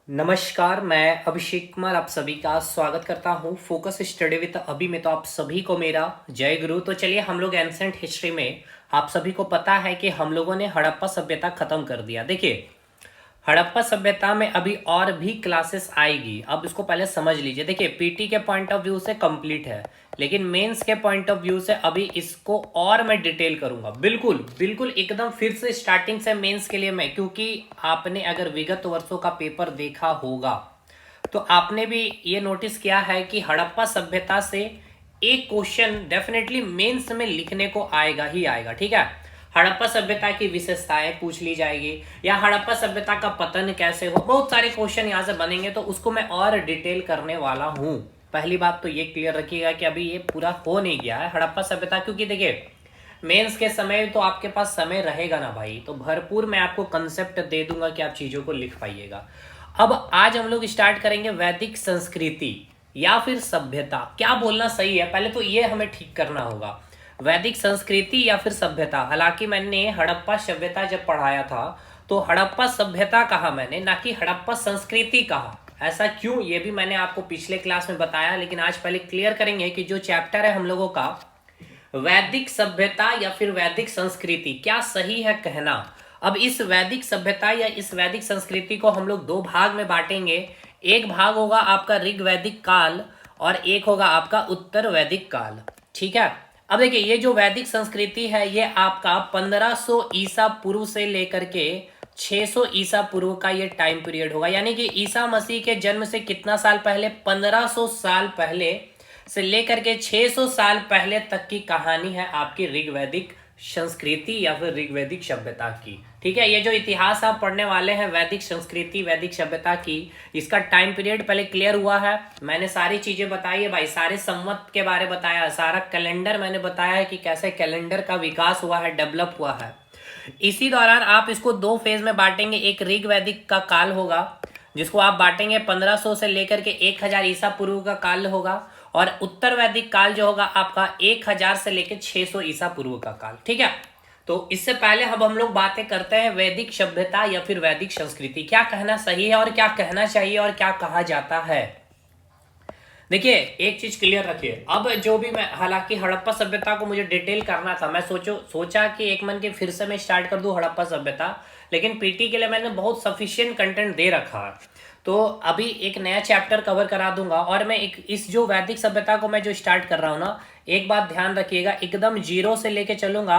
नमस्कार, मैं अभिषेक कुमार आप सभी का स्वागत करता हूँ फोकस स्टडी विद अभी में। तो आप सभी को मेरा जय गुरु। तो चलिए हम लोग एंसेंट हिस्ट्री में, आप सभी को पता है कि हम लोगों ने हड़प्पा सभ्यता खत्म कर दिया। देखिए, हड़प्पा सभ्यता में अभी और भी क्लासेस आएगी, अब इसको पहले समझ लीजिए। देखिए, पीटी के पॉइंट ऑफ व्यू से कंप्लीट है, लेकिन मेंस के पॉइंट ऑफ व्यू से अभी इसको और मैं डिटेल करूंगा। बिल्कुल बिल्कुल एकदम फिर से स्टार्टिंग से मेंस के लिए मैं, क्योंकि आपने अगर विगत वर्षों का पेपर देखा होगा तो आपने भी ये नोटिस किया है कि हड़प्पा सभ्यता से एक क्वेश्चन डेफिनेटली मेंस में लिखने को आएगा ही आएगा। ठीक है, हड़प्पा सभ्यता की विशेषताएं पूछ ली जाएगी, या हड़प्पा सभ्यता का पतन कैसे हो, बहुत सारे क्वेश्चन यहाँ से बनेंगे, तो उसको मैं और डिटेल करने वाला हूँ। पहली बात तो ये क्लियर रखिएगा कि अभी ये पूरा हो नहीं गया है हड़प्पा सभ्यता, क्योंकि देखिए मेंस के समय तो आपके पास समय रहेगा ना भाई, तो भरपूर मैं आपको कंसेप्ट दे दूंगा कि आप चीजों को लिख पाइएगा। अब आज हम लोग स्टार्ट करेंगे वैदिक संस्कृति या फिर सभ्यता। क्या बोलना सही है, पहले तो ये हमें ठीक करना होगा। वैदिक संस्कृति या फिर सभ्यता। हालांकि मैंने हड़प्पा सभ्यता जब पढ़ाया था तो हड़प्पा सभ्यता कहा मैंने, ना कि हड़प्पा संस्कृति कहा। ऐसा क्यों, ये भी मैंने आपको पिछले क्लास में बताया, लेकिन आज पहले क्लियर करेंगे कि जो चैप्टर है हम लोगों का वैदिक सभ्यता या फिर वैदिक संस्कृति, क्या सही है कहना। अब इस वैदिक सभ्यता या इस वैदिक संस्कृति को हम लोग दो भाग में बांटेंगे। एक भाग होगा आपका ऋग वैदिक काल और एक होगा आपका उत्तर वैदिक काल। ठीक है, अब देखिए ये जो वैदिक संस्कृति है ये आपका 1500 ईसा पूर्व से लेकर के 600 ईसा पूर्व का ये टाइम पीरियड होगा। यानी कि ईसा मसीह के जन्म से कितना साल पहले, 1500 साल पहले से लेकर के 600 साल पहले तक की कहानी है आपकी ऋग्वैदिक संस्कृति या फिर ऋग्वैदिक सभ्यता की। ठीक है, ये जो इतिहास आप पढ़ने वाले हैं वैदिक संस्कृति वैदिक सभ्यता की, इसका टाइम पीरियड पहले क्लियर हुआ है। मैंने सारी चीजें बताई है भाई, सारे संवत के बारे बताया, सारा कैलेंडर मैंने बताया है कि कैसे कैलेंडर का विकास हुआ है, डेवलप हुआ है। इसी दौरान आप इसको दो फेज में बांटेंगे। एक ऋग्वैदिक का काल होगा जिसको आप बांटेंगे 1500 से लेकर के 1000 ईसा पूर्व का काल होगा, और उत्तर वैदिक काल जो होगा आपका 1000 से लेकर 600 ईसा पूर्व का काल। ठीक है, तो इससे पहले अब हम लोग बातें करते हैं वैदिक सभ्यता या फिर वैदिक संस्कृति। क्या कहना सही है और क्या कहना चाहिए और क्या कहा जाता है। देखिए एक चीज क्लियर रखिए, अब जो भी मैं, हालांकि हड़प्पा सभ्यता को मुझे डिटेल करना था, मैं सोचा कि एक मन के फिर से मैं स्टार्ट कर दूं हड़प्पा सभ्यता, लेकिन पीटी के लिए मैंने बहुत सफिशिएंट कंटेंट दे रखा है, तो अभी एक नया चैप्टर कवर करा दूंगा। और मैं एक इस जो वैदिक सभ्यता को मैं जो स्टार्ट कर रहा हूँ ना, एक बात ध्यान रखिएगा, एकदम जीरो से लेके चलूंगा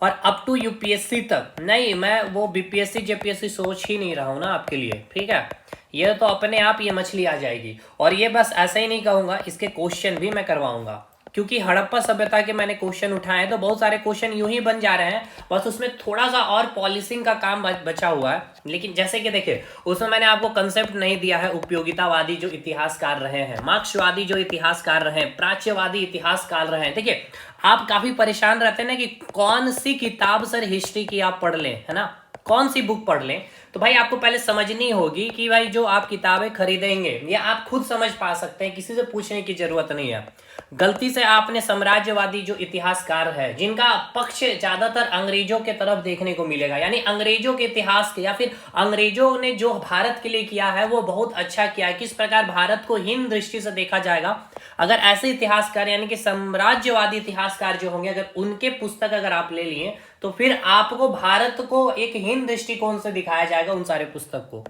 और अप टू यूपीएससी तक नहीं, मैं वो बीपीएससी जेपीएससी सोच ही नहीं रहा हूँ ना आपके लिए। ठीक है, ये तो अपने आप ये मछली आ जाएगी। और ये बस ऐसे ही नहीं कहूंगा, इसके क्वेश्चन भी मैं करवाऊंगा, क्योंकि हड़प्पा सभ्यता के मैंने क्वेश्चन उठाए हैं तो बहुत सारे क्वेश्चन यूं ही बन जा रहे हैं, बस उसमें थोड़ा सा और पॉलिसिंग का काम बचा हुआ है। लेकिन जैसे कि देखिए उसमें मैंने आपको कंसेप्ट नहीं दिया है उपयोगितावादी जो इतिहासकार रहे हैं, मार्क्सवादी जो इतिहासकार रहे हैं, प्राच्यवादी इतिहासकार रहे हैं। देखिए आप काफी परेशान रहते हैं ना कि कौन सी किताब सर हिस्ट्री की आप पढ़ लें, है ना, कौन सी बुक पढ़ लें। तो भाई आपको पहले समझनी होगी कि भाई जो आप किताबें खरीदेंगे ये आप खुद समझ पा सकते हैं, किसी से पूछने की जरूरत नहीं है। गलती से आपने साम्राज्यवादी जो इतिहासकार है जिनका पक्ष ज्यादातर अंग्रेजों के तरफ देखने को मिलेगा, यानी अंग्रेजों के इतिहास के, या फिर अंग्रेजों ने जो भारत के लिए किया है वो बहुत अच्छा किया है, किस प्रकार भारत को हीन दृष्टि से देखा जाएगा। अगर ऐसे इतिहासकार यानी कि साम्राज्यवादी इतिहासकार जो होंगे, अगर उनके पुस्तक अगर आप ले लिए तो फिर आपको भारत को एक हीन दृष्टिकोण से दिखाया जाएगा उन सारे पुस्तक को।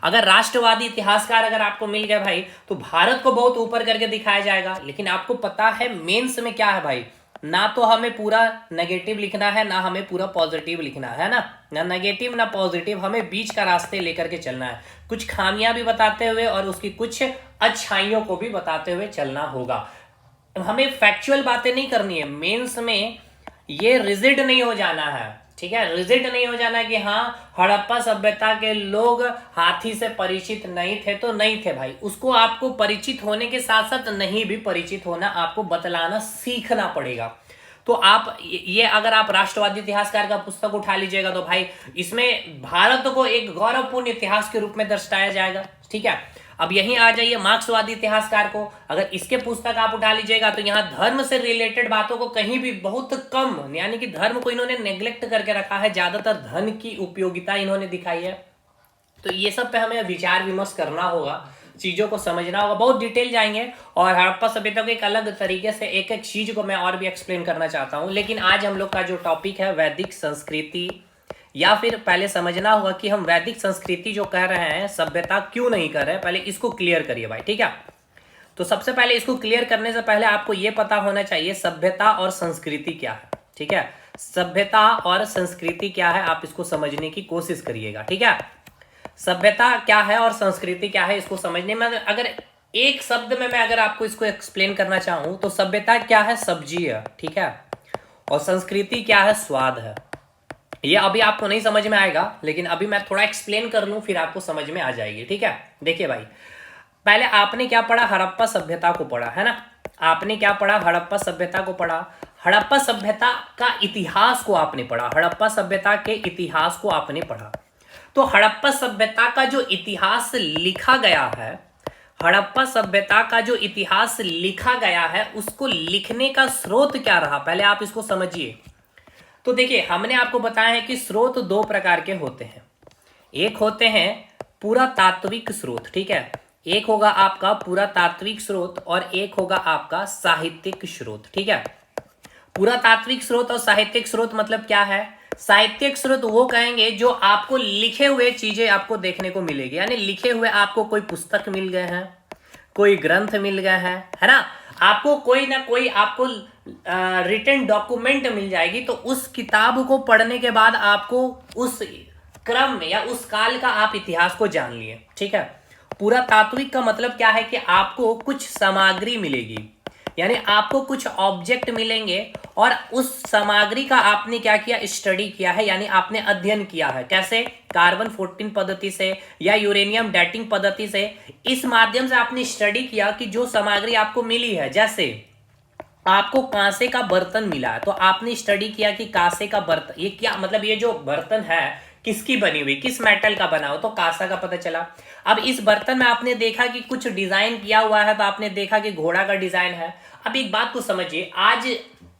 अगर राष्ट्रवादी इतिहासकार अगर आपको मिल गए भाई तो भारत को बहुत ऊपर करके दिखाया जाएगा। लेकिन आपको पता है मेंस में क्या है भाई, ना तो हमें पूरा नेगेटिव लिखना है ना हमें पूरा पॉजिटिव लिखना है ना, ना नेगेटिव ना पॉजिटिव, हमें बीच का रास्ते लेकर के चलना है, कुछ खामियां भी बताते हुए और उसकी कुछ अच्छाइयों को भी बताते हुए चलना होगा। हमें फैक्चुअल बातें नहीं करनी है मेंस में, ये रिजिड नहीं हो जाना है। ठीक है, रिजिड नहीं हो जाना कि हाँ हड़प्पा सभ्यता के लोग हाथी से परिचित नहीं थे तो नहीं थे भाई, उसको आपको परिचित होने के साथ साथ नहीं भी परिचित होना, आपको बतलाना सीखना पड़ेगा। तो आप ये अगर आप राष्ट्रवादी इतिहासकार का पुस्तक उठा लीजिएगा तो भाई इसमें भारत को एक गौरवपूर्ण इतिहास के रूप में दर्शाया जाएगा। ठीक है, अब यहीं आ जाइए मार्क्सवादी इतिहासकार को, अगर इसके पुस्तक आप उठा लीजिएगा तो यहाँ धर्म से रिलेटेड बातों को कहीं भी बहुत कम, यानी कि धर्म को इन्होंने नेग्लेक्ट करके रखा है, ज्यादातर धन की उपयोगिता इन्होंने दिखाई है। तो ये सब पे हमें विचार विमर्श करना होगा, चीज़ों को समझना होगा, बहुत डिटेल जाएंगे। और हड़प्पा सभ्यता को एक अलग तरीके से एक एक चीज़ को मैं और भी एक्सप्लेन करना चाहता हूँ। लेकिन आज हम लोग का जो टॉपिक है वैदिक संस्कृति, या फिर पहले समझना होगा कि हम वैदिक संस्कृति जो कह रहे हैं सभ्यता क्यों नहीं कर रहे हैं, पहले इसको क्लियर करिए भाई, ठीक है। तो सबसे पहले इसको क्लियर करने से पहले आपको ये पता होना चाहिए सभ्यता और संस्कृति क्या है, ठीक है। सभ्यता और संस्कृति क्या है, आप इसको समझने की कोशिश करिएगा, ठीक है। सभ्यता क्या है और संस्कृति क्या है, इसको समझने में अगर एक शब्द में मैं अगर आपको इसको एक्सप्लेन करना चाहूं तो सभ्यता क्या है, सब्जी है, ठीक है। और संस्कृति क्या है, स्वाद है। ये अभी आपको नहीं समझ में आएगा, लेकिन अभी मैं थोड़ा एक्सप्लेन कर लूं फिर आपको समझ में आ जाएगी, ठीक है। देखिए भाई, पहले आपने क्या पढ़ा, हड़प्पा सभ्यता को पढ़ा है ना। आपने क्या पढ़ा, हड़प्पा सभ्यता को पढ़ा। हड़प्पा सभ्यता का इतिहास को आपने पढ़ा, हड़प्पा सभ्यता के इतिहास को आपने पढ़ा। तो हड़प्पा सभ्यता का जो इतिहास लिखा गया है, हड़प्पा सभ्यता का जो इतिहास लिखा गया है उसको लिखने का स्रोत क्या रहा, पहले आप इसको समझिए। तो देखिए, हमने आपको बताया है कि स्रोत दो प्रकार के होते हैं। एक होते हैं पूरा तात्विक स्रोत, ठीक है। एक होगा आपका पूरा तात्विक स्रोत और एक होगा आपका साहित्यिक स्रोत, ठीक है। पूरा तात्विक स्रोत और साहित्यिक स्रोत मतलब क्या है, साहित्यिक स्रोत वो कहेंगे जो आपको लिखे हुए चीजें आपको देखने को मिलेगी, यानी लिखे हुए आपको कोई पुस्तक मिल गए हैं, कोई ग्रंथ मिल गए हैं, है ना। आपको कोई ना कोई आपको रिटन डॉक्यूमेंट मिल जाएगी, तो उस किताब को पढ़ने के बाद आपको उस क्रम में या उस काल का आप इतिहास को जान लिए, ठीक है। पूरा तात्विक का मतलब क्या है कि आपको कुछ सामग्री मिलेगी, यानी आपको कुछ ऑब्जेक्ट मिलेंगे और उस सामग्री का आपने क्या किया, स्टडी किया है, यानी आपने अध्ययन किया है। कैसे, कार्बन 14 पद्धति से या यूरेनियम डेटिंग पद्धति से, इस माध्यम से आपने स्टडी किया कि जो सामग्री आपको मिली है। जैसे आपको कांसे का बर्तन मिला है, तो आपने स्टडी किया कि कांसे का बर्तन, ये क्या मतलब, ये जो बर्तन है किसकी बनी हुई, किस मेटल का बना हो, तो कांसा का पता चला। अब इस बर्तन में आपने देखा कि कुछ डिजाइन किया हुआ है, तो आपने देखा कि घोड़ा का डिजाइन है। अब एक बात को समझिए, आज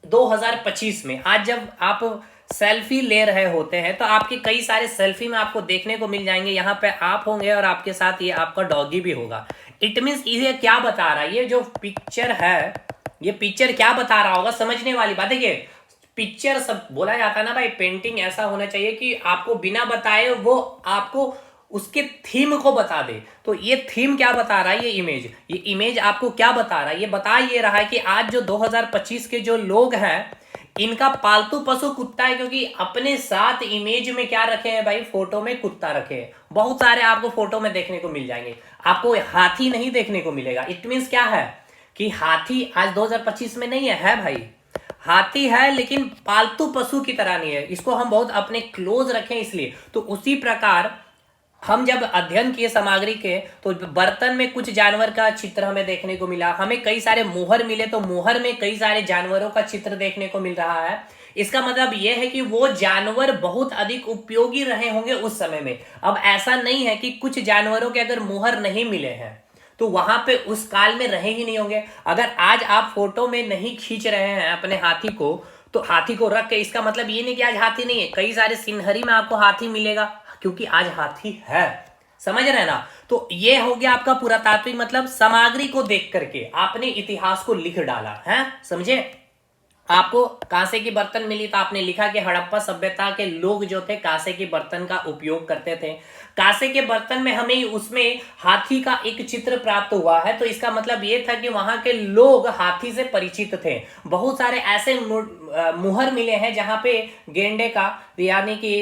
2025 में आज जब आप सेल्फी ले रहे होते हैं तो आपके कई सारे सेल्फी में आपको देखने को मिल जाएंगे, यहाँ पे आप होंगे और आपके साथ ये आपका डॉगी भी होगा। इट मीन्स ये क्या बता रहा है, ये जो पिक्चर है, ये पिक्चर क्या बता रहा होगा, समझने वाली बात है। ये पिक्चर सब बोला जाता है ना भाई, पेंटिंग ऐसा होना चाहिए कि आपको बिना बताए वो आपको उसके थीम को बता दे। तो ये थीम क्या बता रहा है, ये इमेज आपको क्या बता रहा है, ये बता ये रहा है कि आज जो 2025 के जो लोग हैं इनका पालतू पशु कुत्ता है, क्योंकि अपने साथ इमेज में क्या रखे हैं भाई, फोटो में कुत्ता रखे हैं। बहुत सारे आपको फोटो में देखने को मिल जाएंगे, आपको हाथी नहीं देखने को मिलेगा। इट मीन्स क्या है कि हाथी आज 2025 में नहीं है भाई, हाथी है लेकिन पालतू पशु की तरह नहीं है, इसको हम बहुत अपने क्लोज रखें इसलिए। तो उसी प्रकार हम जब अध्ययन किए सामग्री के, तो बर्तन में कुछ जानवर का चित्र हमें देखने को मिला, हमें कई सारे मोहर मिले, तो मोहर में कई सारे जानवरों का चित्र देखने को मिल रहा है। इसका मतलब यह है कि वो जानवर बहुत अधिक उपयोगी रहे होंगे उस समय में। अब ऐसा नहीं है कि कुछ जानवरों के अगर मोहर नहीं मिले हैं तो वहां पे उस काल में रहे ही नहीं होंगे। अगर आज आप फोटो में नहीं खींच रहे हैं अपने हाथी को, तो हाथी को रख के, इसका मतलब ये नहीं कि आज हाथी नहीं है, कई सारे सिनहरी में आपको हाथी मिलेगा क्योंकि आज हाथी है, समझ रहे हैं ना। तो ये हो गया आपका पुरातात्विक, मतलब सामग्री को देख करके आपने इतिहास को लिख डाला है, समझे। आपको कांसे की बर्तन मिली तो आपने लिखा कि हड़प्पा सभ्यता के लोग जो थे कांसे की बर्तन का उपयोग करते थे। कांसे के बर्तन में हमें उसमें हाथी का एक चित्र प्राप्त हुआ है, तो इसका मतलब ये था कि वहां के लोग हाथी से परिचित थे। बहुत सारे ऐसे मुहर मिले हैं जहां पे गेंडे का, यानी कि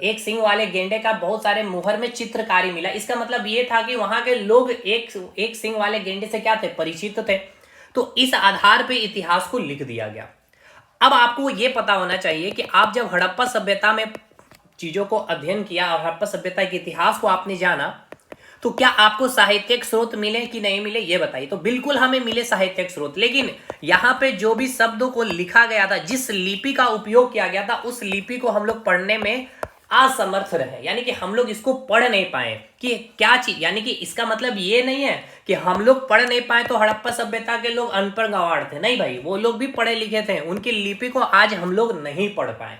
एक सिंग वाले गेंडे का बहुत सारे मुहर में चित्रकारी मिला। इसका मतलब ये था कि वहां के लोग एक सिंग वाले गेंडे से क्या थे, परिचित थे। तो इस आधार पे इतिहास को लिख दिया गया। अब आपको यह पता होना चाहिए कि आप जब हड़प्पा सभ्यता में चीजों को अध्ययन किया और हड़प्पा सभ्यता के इतिहास को आपने जाना, तो क्या आपको साहित्यिक स्रोत मिले कि नहीं मिले ये बताइए। तो बिल्कुल हमें मिले साहित्यिक स्रोत, लेकिन यहाँ पे जो भी शब्दों को लिखा गया था, जिस लिपि का उपयोग किया गया था, उस लिपि को हम लोग पढ़ने में असमर्थ रहे, यानी कि हम लोग इसको पढ़ नहीं पाए कि क्या चीज, यानी कि इसका मतलब ये नहीं है कि हम लोग पढ़ नहीं पाए तो हड़प्पा सभ्यता के लोग अनपढ़ गंवार थे, नहीं भाई, वो लोग भी पढ़े लिखे थे, उनकी लिपि को आज हम लोग नहीं पढ़ पाए।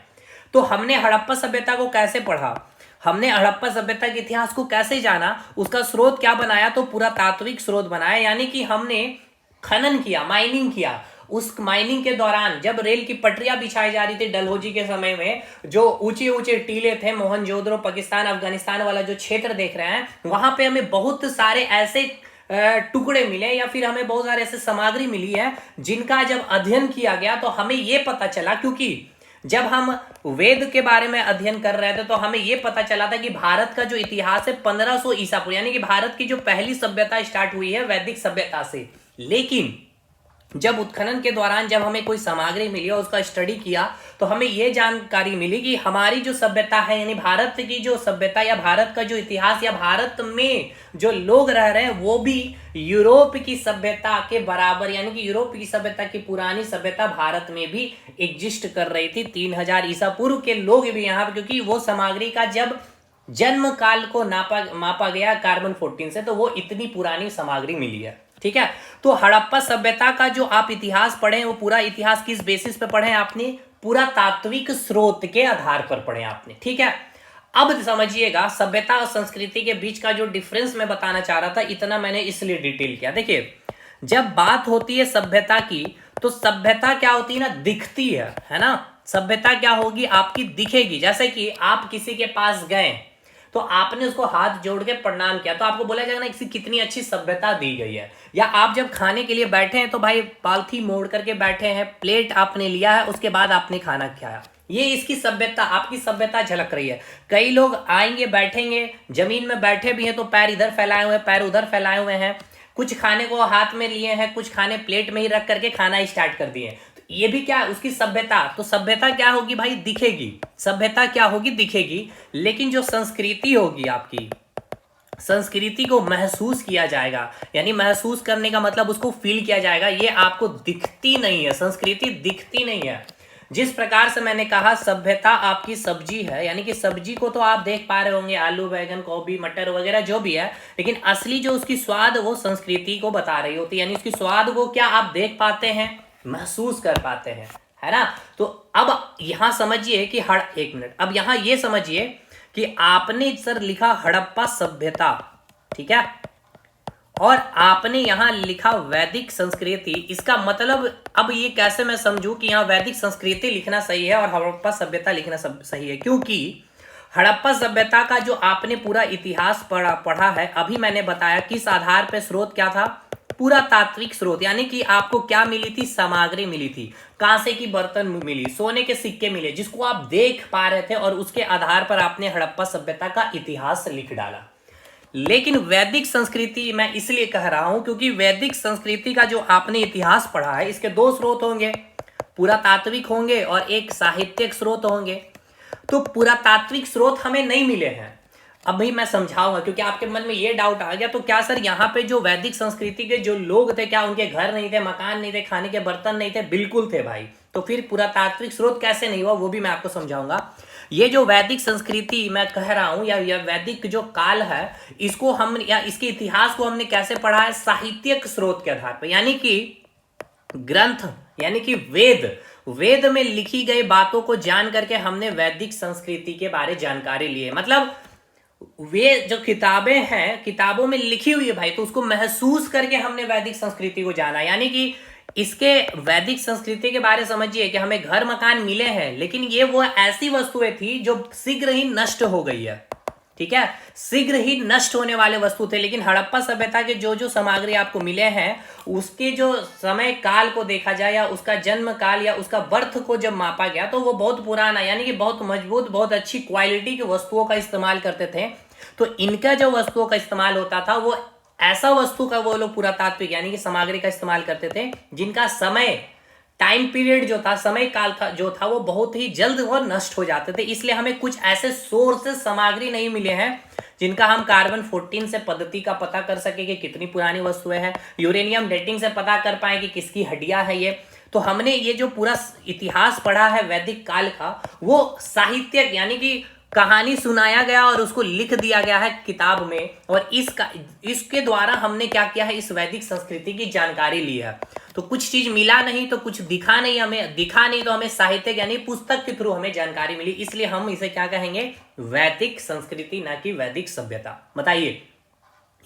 तो हमने हड़प्पा सभ्यता को कैसे पढ़ा, हमने हड़प्पा सभ्यता के इतिहास को कैसे जाना, उसका स्रोत क्या बनाया, तो पुरातात्विक स्रोत बनाया, यानी कि हमने खनन किया, माइनिंग किया। उस माइनिंग के दौरान जब रेल की पटरियां बिछाई जा रही थी डलहौजी के समय में, जो ऊंचे ऊंचे टीले थे, मोहनजोदड़ो पाकिस्तान अफगानिस्तान वाला जो क्षेत्र देख रहे हैं, वहां पे हमें बहुत सारे ऐसे टुकड़े मिले या फिर हमें बहुत सारे ऐसे सामग्री मिली है जिनका जब अध्ययन किया गया तो हमें यह पता चला, क्योंकि जब हम वेद के बारे में अध्ययन कर रहे थे तो हमें यह पता चला था कि भारत का जो इतिहास है 1500 ईसा पूर्व, यानी कि भारत की जो पहली सभ्यता स्टार्ट हुई है वैदिक सभ्यता से। लेकिन जब उत्खनन के दौरान जब हमें कोई सामग्री मिली और उसका स्टडी किया तो हमें यह जानकारी मिली कि हमारी जो सभ्यता है, यानी भारत की जो सभ्यता या भारत का जो इतिहास या भारत में जो लोग रह रहे हैं वो भी यूरोप की सभ्यता के बराबर, यानी कि यूरोप की सभ्यता की पुरानी सभ्यता भारत में भी एग्जिस्ट कर रही थी। 3000 ईसा पूर्व के लोग भी यहाँ पर, क्योंकि वो सामग्री का जब जन्म काल को मापा गया कार्बन 14 से, तो वो इतनी पुरानी सामग्री मिली है। ठीक है, तो हड़प्पा सभ्यता का जो आप इतिहास पढ़े वो पूरा इतिहास किस बेसिस पे पढ़े आपने, पुरातात्विक स्रोत के आधार पर पढ़े आपने। ठीक है, अब समझिएगा सभ्यता और संस्कृति के बीच का जो डिफरेंस मैं बताना चाह रहा था, इतना मैंने इसलिए डिटेल किया। देखिए, जब बात होती है सभ्यता की, तो सभ्यता क्या होती है ना, दिखती है ना। सभ्यता क्या होगी, आपकी दिखेगी। जैसे कि आप किसी के पास गए तो आपने उसको हाथ जोड़ के प्रणाम किया तो आपको बोला जाएगा ना कि कितनी अच्छी सभ्यता दी गई है। या आप जब खाने के लिए बैठे हैं तो भाई पालथी मोड़ करके बैठे हैं, प्लेट आपने लिया है, उसके बाद आपने खाना खाया, ये इसकी सभ्यता, आपकी सभ्यता झलक रही है। कई लोग आएंगे, बैठेंगे, जमीन में बैठे भी हैं तो पैर इधर फैलाए हुए हैं, पैर उधर फैलाए हुए हैं, कुछ खाने को हाथ में लिए हैं, कुछ खाने प्लेट में ही रख करके खाना स्टार्ट कर दिए। ये भी क्या, उसकी सभ्यता। तो सभ्यता क्या होगी भाई, दिखेगी। सभ्यता क्या होगी, दिखेगी। लेकिन जो संस्कृति होगी आपकी, संस्कृति को महसूस किया जाएगा, यानी महसूस करने का मतलब उसको फील किया जाएगा, ये आपको दिखती नहीं है। संस्कृति दिखती नहीं है। जिस प्रकार से मैंने कहा सभ्यता आपकी सब्जी है, यानी कि सब्जी को तो आप देख पा रहे होंगे, आलू बैगन गोभी मटर वगैरह जो भी है, लेकिन असली जो उसकी स्वाद वो संस्कृति को बता रही होती है, यानी उसकी स्वाद को क्या आप देख पाते हैं, महसूस कर पाते हैं, है ना। तो अब यहां समझिए कि एक मिनट, अब यहां ये समझिए कि आपने सर लिखा हड़प्पा सभ्यता, ठीक है, और आपने यहां लिखा वैदिक संस्कृति। इसका मतलब अब ये कैसे मैं समझूं कि यहां वैदिक संस्कृति लिखना सही है और हड़प्पा सभ्यता लिखना सही है, क्योंकि हड़प्पा सभ्यता का जो आपने पूरा इतिहास पढ़ा है, अभी मैंने बताया किस आधार पर, स्रोत क्या था, पुरातात्विक स्रोत, यानी कि आपको क्या मिली थी, सामग्री मिली थी, कांसे की बर्तन मिली, सोने के सिक्के मिले, जिसको आप देख पा रहे थे, और उसके आधार पर आपने हड़प्पा सभ्यता का इतिहास लिख डाला। लेकिन वैदिक संस्कृति मैं इसलिए कह रहा हूं क्योंकि वैदिक संस्कृति का जो आपने इतिहास पढ़ा है, इसके दो स्रोत होंगे, पुरातात्विक होंगे और एक साहित्यिक स्रोत होंगे। तो पुरातात्विक स्रोत हमें नहीं मिले हैं, अभी मैं समझाऊंगा, क्योंकि आपके मन में ये डाउट आ गया तो क्या सर यहाँ पे जो वैदिक संस्कृति के जो लोग थे, क्या उनके घर नहीं थे, मकान नहीं थे, खाने के बर्तन नहीं थे? बिल्कुल थे भाई। तो फिर पुरातात्विक स्रोत कैसे नहीं हुआ वो भी मैं आपको समझाऊंगा। ये जो वैदिक संस्कृति मैं कह रहा हूं या वैदिक जो काल है, इसको हम या इसके इतिहास को हमने कैसे पढ़ा है, साहित्यिक स्रोत के आधार पर, यानी कि ग्रंथ, यानी कि वेद में लिखी गई बातों को जान करके हमने वैदिक संस्कृति के बारे जानकारी ली है। मतलब वे जो किताबें हैं, किताबों में लिखी हुई है भाई, तो उसको महसूस करके हमने वैदिक संस्कृति को जाना। यानी कि इसके वैदिक संस्कृति के बारे समझिए कि हमें घर मकान मिले हैं, लेकिन ये वो ऐसी वस्तुएं थी जो शीघ्र ही नष्ट हो गई है, ठीक है, शीघ्र ही नष्ट होने वाले वस्तु थे। लेकिन हड़प्पा सभ्यता के जो सामग्री आपको मिले हैं, उसके जो समय काल को देखा जाए या उसका जन्म काल या उसका बर्थ को जब मापा गया तो वो बहुत पुराना, यानी कि बहुत मजबूत, बहुत अच्छी क्वालिटी की वस्तुओं का इस्तेमाल करते थे। तो इनका जो वस्तुओं का इस्तेमाल होता था वो ऐसा वस्तु का वो लोग पुरातात्विक यानी कि सामग्री का इस्तेमाल करते थे जिनका समय, टाइम पीरियड जो था, समय काल था जो था, वो बहुत ही जल्द वो नष्ट हो जाते थे। इसलिए हमें कुछ ऐसे सोर्सेस, सामग्री नहीं मिले हैं जिनका हम कार्बन 14 से पद्धति का पता कर सके कि कितनी पुरानी वस्तुएं हैं, यूरेनियम डेटिंग से पता कर पाए कि किसकी हड्डियां है ये। तो हमने ये जो पूरा इतिहास पढ़ा है वैदिक काल का, वो साहित्यिक यानी कि कहानी सुनाया गया और उसको लिख दिया गया है किताब में, और इसके द्वारा हमने क्या किया है, इस वैदिक संस्कृति की जानकारी ली है। तो कुछ चीज मिला नहीं तो कुछ दिखा नहीं, हमें दिखा नहीं तो हमें साहित्य यानी पुस्तक के थ्रू हमें जानकारी मिली, इसलिए हम इसे क्या कहेंगे, वैदिक संस्कृति, ना कि वैदिक सभ्यता। बताइए,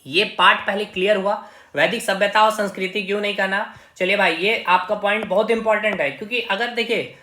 ये पार्ट पहले क्लियर हुआ, वैदिक सभ्यता और संस्कृति क्यों नहीं करना। चलिए भाई, ये आपका पॉइंट बहुत इंपॉर्टेंट है, क्योंकि अगर देखिए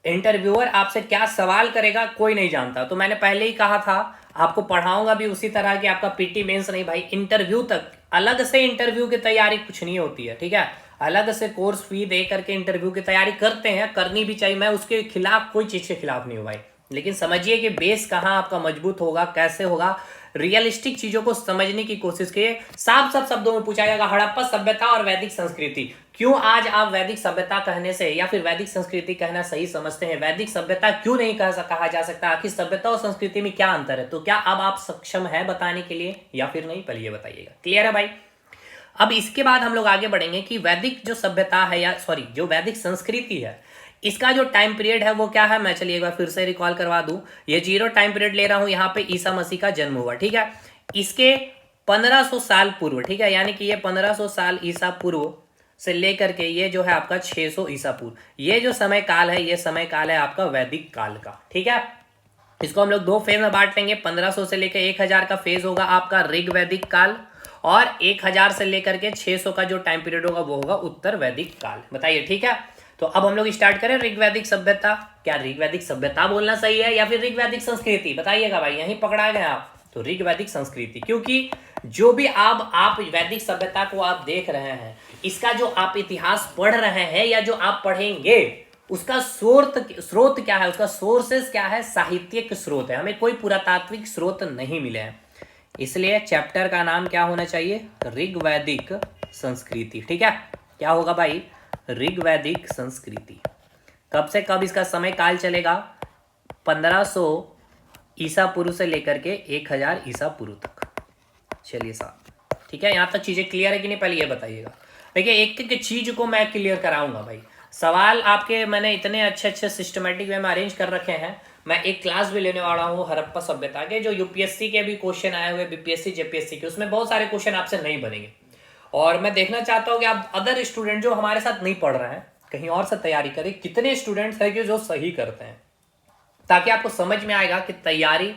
इंटरव्यूअर आपसे क्या सवाल करेगा कोई नहीं जानता। तो मैंने पहले ही कहा था, आपको पढ़ाऊंगा भी उसी तरह कि आपका पीटी मेंस नहीं भाई, इंटरव्यू तक अलग से इंटरव्यू की तैयारी कुछ नहीं होती है, ठीक है। अलग से कोर्स फी दे करके इंटरव्यू की तैयारी करते हैं, करनी भी चाहिए, मैं उसके खिलाफ, कोई चीज के खिलाफ नहीं हूँ भाई, लेकिन समझिए कि बेस कहाँ आपका मजबूत होगा, कैसे होगा, रियलिस्टिक चीजों को समझने की कोशिश कीजिए। साफ साफ शब्दों में पूछा जाएगा हड़प्पा सभ्यता और वैदिक संस्कृति। क्यों आज आप वैदिक सभ्यता कहने से या फिर वैदिक संस्कृति कहना सही समझते हैं, वैदिक सभ्यता क्यों नहीं कहा जा सकता, आखिर सभ्यता और संस्कृति में क्या अंतर है। तो क्या अब आप सक्षम है बताने के लिए या फिर नहीं, पहले ये बताइएगा। क्लियर है भाई। अब इसके बाद हम लोग आगे बढ़ेंगे कि वैदिक जो सभ्यता है, या सॉरी जो वैदिक संस्कृति है, इसका जो टाइम पीरियड है वो क्या है। मैं चलिए एक बार फिर से रिकॉल करवा दूं, ये 0 टाइम पीरियड ले रहा हूं, यहाँ पे ईसा मसीह का जन्म हुआ, ठीक है। इसके 1500 साल पूर्व, ठीक है, यानी कि ये 1500 साल ईसा पूर्व से लेकर के ये जो है आपका 600 ईसा पूर्व, ये जो समय काल है, ये समय काल है आपका वैदिक काल का, ठीक है। इसको हम लोग 2 फेज में बांट लेंगे, 1500 से लेकर 1000 का फेज होगा आपका ऋग वैदिक काल, और 1000 से लेकर के 600 का जो टाइम पीरियड होगा वो होगा उत्तर वैदिक काल। बताइए, ठीक है। तो अब हम लोग स्टार्ट करें ऋग्वैदिक सभ्यता। क्या ऋग्वैदिक सभ्यता बोलना सही है या फिर ऋग्वैदिक संस्कृति, बताइएगा भाई, यहीं पकड़ा गए आप। तो ऋग्वैदिक संस्कृति, क्योंकि जो भी आप वैदिक सभ्यता को आप देख रहे हैं, इसका जो आप इतिहास पढ़ रहे हैं या जो आप पढ़ेंगे, उसका स्रोत क्या है, उसका सोर्सेस क्या है, साहित्यिक स्रोत है, हमें कोई पुरातात्विक स्रोत नहीं मिले हैं। इसलिए चैप्टर का नाम क्या होना चाहिए, ऋग्वैदिक संस्कृति, ठीक है। क्या होगा भाई, ऋग्वैदिक संस्कृति। कब से कब इसका समय काल चलेगा, 1500 ईसा पूर्व से लेकर के 1000 ईसा पूर्व तक। चलिए साहब, ठीक है, यहां तक चीजें क्लियर है कि नहीं, पहले ये बताइएगा। देखिए, एक एक चीज को मैं क्लियर कराऊंगा भाई। सवाल आपके मैंने इतने अच्छे सिस्टमेटिक वे में अरेंज कर रखे हैं। मैं एक क्लास भी लेने वाला हूँ हड़प्पा सभ्यता के, जो यूपीएससी के भी क्वेश्चन आए हुए, बीपीएससी जेपीएससी के, उसमें बहुत सारे क्वेश्चन आपसे नहीं बनेंगे। और मैं देखना चाहता हूँ कि आप अदर स्टूडेंट जो हमारे साथ नहीं पढ़ रहे हैं, कहीं और से तैयारी करें, कितने स्टूडेंट्स हैं कि जो सही करते हैं, ताकि आपको समझ में आएगा कि तैयारी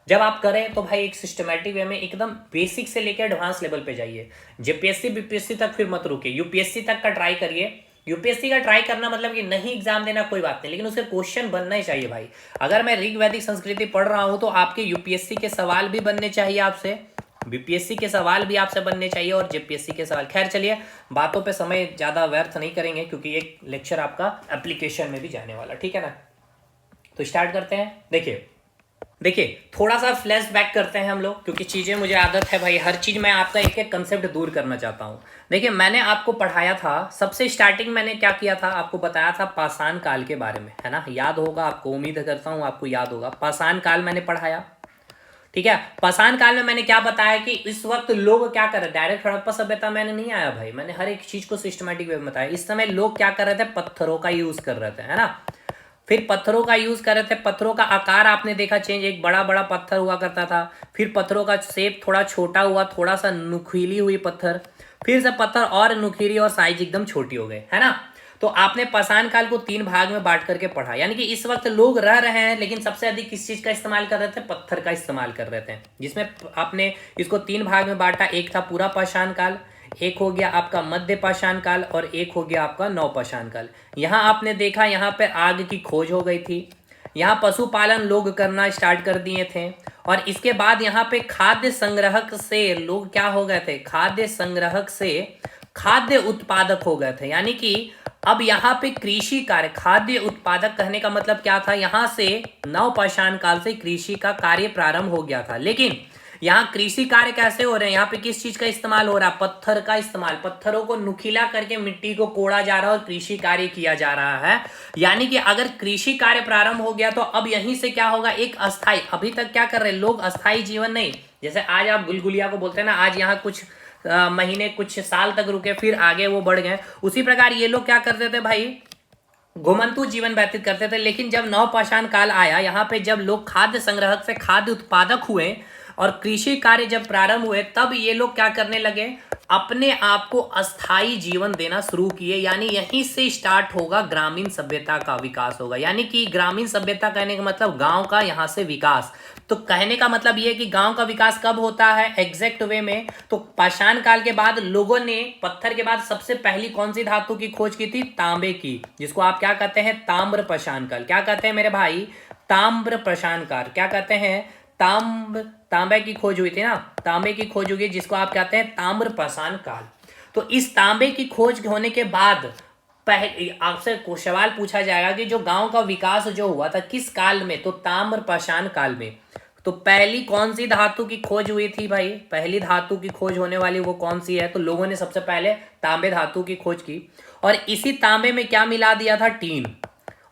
जब आप करें तो भाई एक सिस्टमेटिक वे में एकदम बेसिक से लेकर एडवांस लेवल पे जाइए। जेपीएससी बीपीएससी तक फिर मत रुके, यूपीएससी तक का ट्राई करिए। यूपीएससी का ट्राई करना मतलब कि नहीं एग्जाम देना कोई बात नहीं, लेकिन उसके क्वेश्चन बनना ही चाहिए भाई। अगर मैं ऋग्वैदिक संस्कृति पढ़ रहा हूं तो आपके यूपीएससी के सवाल भी बनने चाहिए आपसे, बीपीएससी के सवाल भी आपसे बनने चाहिए, और जेपीएससी के सवाल। खैर चलिए, बातों पे समय ज़्यादा व्यर्थ नहीं करेंगे, क्योंकि एक लेक्चर आपका एप्लीकेशन में भी जाने वाला, ठीक है ना। तो स्टार्ट करते हैं। देखिए थोड़ा सा फ्लैश बैक करते हैं हम लोग, क्योंकि चीज़ें मुझे आदत है भाई, हर चीज़ मैं आपका एक एक कंसेप्ट दूर करना चाहता हूँ। देखिए, मैंने आपको पढ़ाया था, सबसे स्टार्टिंग मैंने क्या किया था, आपको बताया था पाषाण काल के बारे में, है ना, याद होगा आपको, उम्मीद करता हूँ आपको याद होगा। पाषाण काल मैंने पढ़ाया, ठीक है। पाषाण काल में मैंने क्या बताया कि इस वक्त लोग क्या कर रहे, डायरेक्ट हड़प्पा सभ्यता मैंने नहीं आया भाई, मैंने हर एक चीज को सिस्टमेटिक वे में बताया। इस समय लोग क्या कर रहे थे, पत्थरों का यूज कर रहे थे, है ना। फिर पत्थरों का यूज कर रहे थे, पत्थरों का आकार आपने देखा चेंज, एक बड़ा बड़ा पत्थर हुआ करता था, फिर पत्थरों का शेप थोड़ा छोटा हुआ, थोड़ा सा नुकीली हुई पत्थर, फिर से पत्थर और नुकीली और साइज एकदम छोटी हो गए, है ना। तो आपने पाषाण काल को 3 भाग में बांट करके पढ़ा, यानी कि इस वक्त लोग रह रहे हैं, लेकिन सबसे अधिक किस चीज का इस्तेमाल कर रहे थे, पत्थर का इस्तेमाल कर रहे थे, जिसमें आपने इसको 3 भाग में बांटा। एक था पूरा पाषाण काल, एक हो गया आपका मध्य पाषाण काल, और एक हो गया आपका नवपाषाण काल। यहाँ आपने देखा, यहाँ पे आग की खोज हो गई थी, यहाँ पशुपालन लोग करना स्टार्ट कर दिए थे, और इसके बाद यहाँ पे खाद्य संग्रहक से लोग क्या हो गए थे, खाद्य संग्रहक से खाद्य उत्पादक हो गए थे। यानी कि अब यहाँ पे कृषि कार्य, खाद्य उत्पादक कहने का मतलब क्या था, यहाँ से नवपाषाण काल से कृषि का कार्य प्रारंभ हो गया था। लेकिन यहाँ कृषि कार्य कैसे हो रहे हैं, यहाँ पे किस चीज का इस्तेमाल हो रहा है, पत्थर का इस्तेमाल, पत्थरों को नुकीला करके मिट्टी को कोड़ा जा रहा है और कृषि कार्य किया जा रहा है। यानी कि अगर कृषि कार्य प्रारंभ हो गया तो अब यहीं से क्या होगा, एक अस्थाई, अभी तक क्या कर रहे हैं लोग, अस्थाई जीवन नहीं, जैसे आज आप गुलगुलिया को बोलते हैं ना, आज यहाँ कुछ महीने कुछ साल तक रुके, फिर आगे वो बढ़ गए, उसी प्रकार ये लोग क्या करते थे भाई, घुमंतु जीवन व्यतीत करते थे। लेकिन जब नवपाषाण काल आया, यहाँ पे जब लोग खाद्य संग्रहक से खाद्य उत्पादक हुए और कृषि कार्य जब प्रारंभ हुए, तब ये लोग क्या करने लगे, अपने आप को अस्थाई जीवन देना शुरू किए, यानी यहीं से स्टार्ट होगा ग्रामीण सभ्यता का विकास होगा। यानी कि ग्रामीण सभ्यता कहने का मतलब गांव का यहां से विकास। तो कहने का मतलब यह है कि गांव का विकास कब होता है एग्जैक्ट वे में, तो पाषाण काल के बाद लोगों ने पत्थर के बाद सबसे पहली कौन सी धातु की खोज की थी, तांबे की, जिसको आप क्या कहते हैं, ताम्र पाषाण काल। क्या कहते हैं मेरे भाई, ताम्र पाषाण काल। क्या कहते हैं, तांबे की खोज हुई थी ना, तांबे की खोज हुई जिसको आप कहते हैं ताम्र पाषाण काल। तो इस तांबे की खोज होने के बाद पहले आपसे सवाल पूछा जाएगा कि जो गांव का विकास जो हुआ था किस काल में, तो ताम्र पाषाण काल में। तो पहली कौन सी धातु की खोज हुई थी भाई, पहली धातु की खोज होने वाली वो कौन सी है, तो लोगों ने सबसे पहले तांबे धातु की खोज की। और इसी तांबे में क्या मिला दिया था, टीन।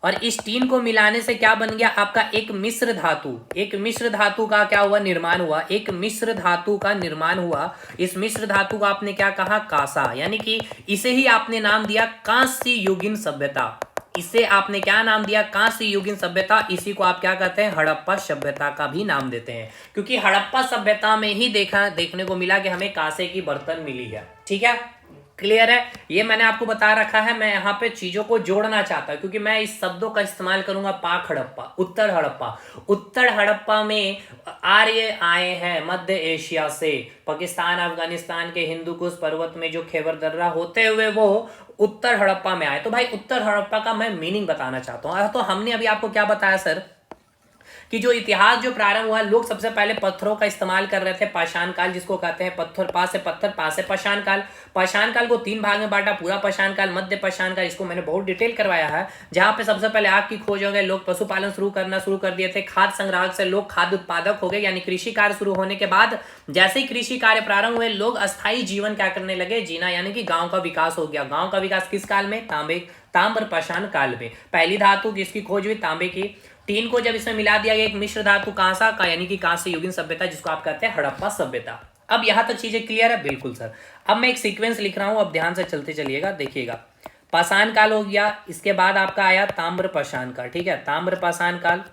और इस टीन को मिलाने से क्या बन गया आपका, एक मिश्र धातु। एक मिश्र धातु का क्या हुआ, निर्माण हुआ। एक मिश्र धातु का निर्माण हुआ। इस मिश्र धातु को आपने क्या कहा, कांसा। यानी कि इसे ही आपने नाम दिया कांस्य युगीन सभ्यता। इसे आपने क्या नाम दिया, कांस्य युगीन सभ्यता। इसी को आप क्या कहते हैं, हड़प्पा सभ्यता का भी नाम देते हैं, क्योंकि हड़प्पा सभ्यता में ही देखने को मिला कि हमें कांसे की बर्तन मिली है। ठीक है, क्लियर है। ये मैंने आपको बता रखा है, मैं यहाँ पे चीजों को जोड़ना चाहता हूँ क्योंकि मैं इस शब्दों का इस्तेमाल करूंगा। पाक हड़प्पा, उत्तर हड़प्पा। उत्तर हड़प्पा में आर्य आए हैं मध्य एशिया से, पाकिस्तान अफगानिस्तान के हिंदू कुश पर्वत में जो खैबर दर्रा होते हुए वो उत्तर हड़प्पा में आए। तो भाई उत्तर हड़प्पा का मैं मीनिंग बताना चाहता हूँ। तो हमने अभी आपको क्या बताया सर, कि जो इतिहास जो प्रारंभ हुआ, लोग सबसे पहले पत्थरों का इस्तेमाल कर रहे थे, पाषाण काल जिसको कहते हैं, पत्थर पास से पत्थर, पास से पाषाण काल। पाषाण काल को 3 भाग में बांटा, पूरा पाषाण काल, मध्य पाषाण काल, इसको मैंने बहुत डिटेल करवाया है, जहां पे सबसे पहले आग की खोज हो गई, लोग पशुपालन शुरू कर दिए थे, खाद्य संग्राहक से लोग खाद्य उत्पादक हो गए, यानी कृषि कार्य शुरू होने के बाद जैसे ही कृषि कार्य प्रारंभ हुए, लोग अस्थायी जीवन क्या करने लगे, जीना, यानी कि गांव का विकास हो गया। गांव का विकास किस काल में, ताम्र पाषाण काल में। पहली धातु किसकी खोज हुई, तांबे की। टीन को जब इसमें मिला दिया गया, एक मिश्र धातु कांसा का, यानी कि कांस्य युगीन सभ्यता, जिसको आप कहते हैं हड़प्पा सभ्यता। अब यहां तक चीजें क्लियर है, बिल्कुल सर। अब मैं एक सीक्वेंस लिख रहा हूं, अब ध्यान से चलते चलिएगा, देखिएगा। पाषाण काल हो गया, इसके बाद आपका आया ताम्र पाषाण काल। ठीक है, ताम्र पाषाण काल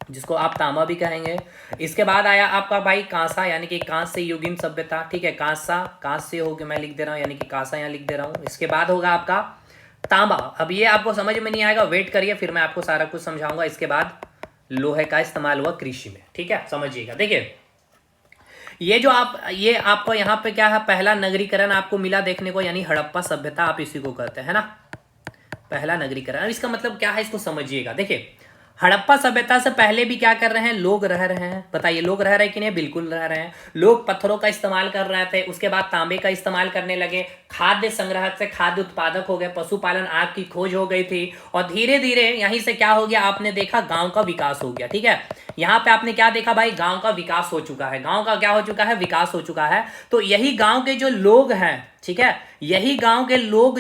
जिसको आप तांबा भी कहेंगे। इसके बाद आया आपका भाई कांसा, यानी कि कांस्य युगीन सभ्यता। ठीक है, कांस्य हो गया, मैं लिख दे रहा हूं, यानी कि कांसा यहां लिख दे रहा हूं। इसके बाद होगा आपका तांबा। अब ये आपको समझ में नहीं आएगा, वेट करिए, फिर मैं आपको सारा कुछ समझाऊंगा। इसके बाद लोहे का इस्तेमाल हुआ कृषि में। ठीक है, समझिएगा। देखिए ये आपको यहाँ पे क्या है, पहला नगरीकरण आपको मिला देखने को, यानी हड़प्पा सभ्यता आप इसी को कहते हैं ना, पहला नगरीकरण। इसका मतलब क्या है, इसको समझिएगा। देखिए हड़प्पा सभ्यता से पहले भी क्या कर रहे हैं, लोग रह रहे हैं। बताइए लोग रह रहे हैं कि नहीं, बिल्कुल रह रहे हैं। लोग पत्थरों का इस्तेमाल कर रहे थे, उसके बाद तांबे का इस्तेमाल करने लगे, खाद्य संग्रहक से खाद्य उत्पादक हो गए, पशुपालन, आग की खोज हो गई थी, और धीरे धीरे यहीं से क्या हो गया, आपने देखा गांव का विकास हो गया। ठीक है, यहाँ पे आपने क्या देखा भाई, गांव का विकास हो चुका है। गांव का क्या हो चुका है, विकास हो चुका है। तो यही गांव के जो लोग हैं, ठीक है, यही गांव के लोग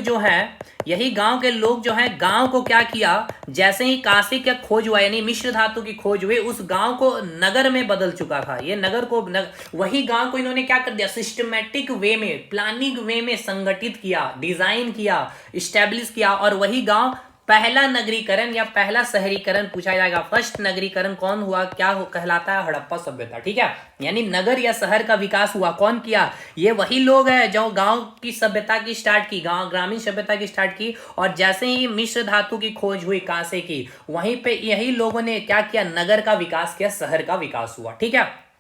जो हैं गांव को क्या किया, जैसे ही कांसे का खोज हुआ, यानी मिश्र धातु की खोज हुई, उस गांव को नगर में बदल चुका था। ये नगर को वही गांव को इन्होंने क्या कर दिया, सिस्टमैटिक वे में, प्लानिंग वे में संगठित किया, डिजाइन किया, स्टैब्लिश किया। और वही गांव पहला नगरीकरण या पहला शहरीकरण पूछा जाएगा, फर्स्ट नगरीकरण कौन हुआ, क्या कहलाता है, हड़प्पा सभ्यता। ठीक है, यानी नगर या शहर का विकास हुआ, कौन किया, ये वही लोग हैं जो गांव की सभ्यता की स्टार्ट की, गांव ग्रामीण सभ्यता की स्टार्ट की। और जैसे ही मिश्र धातु की खोज हुई कांसे की, वहीं पे यही लोगों ने क्या किया, नगर का विकास किया, शहर का विकास हुआ। ठीक है,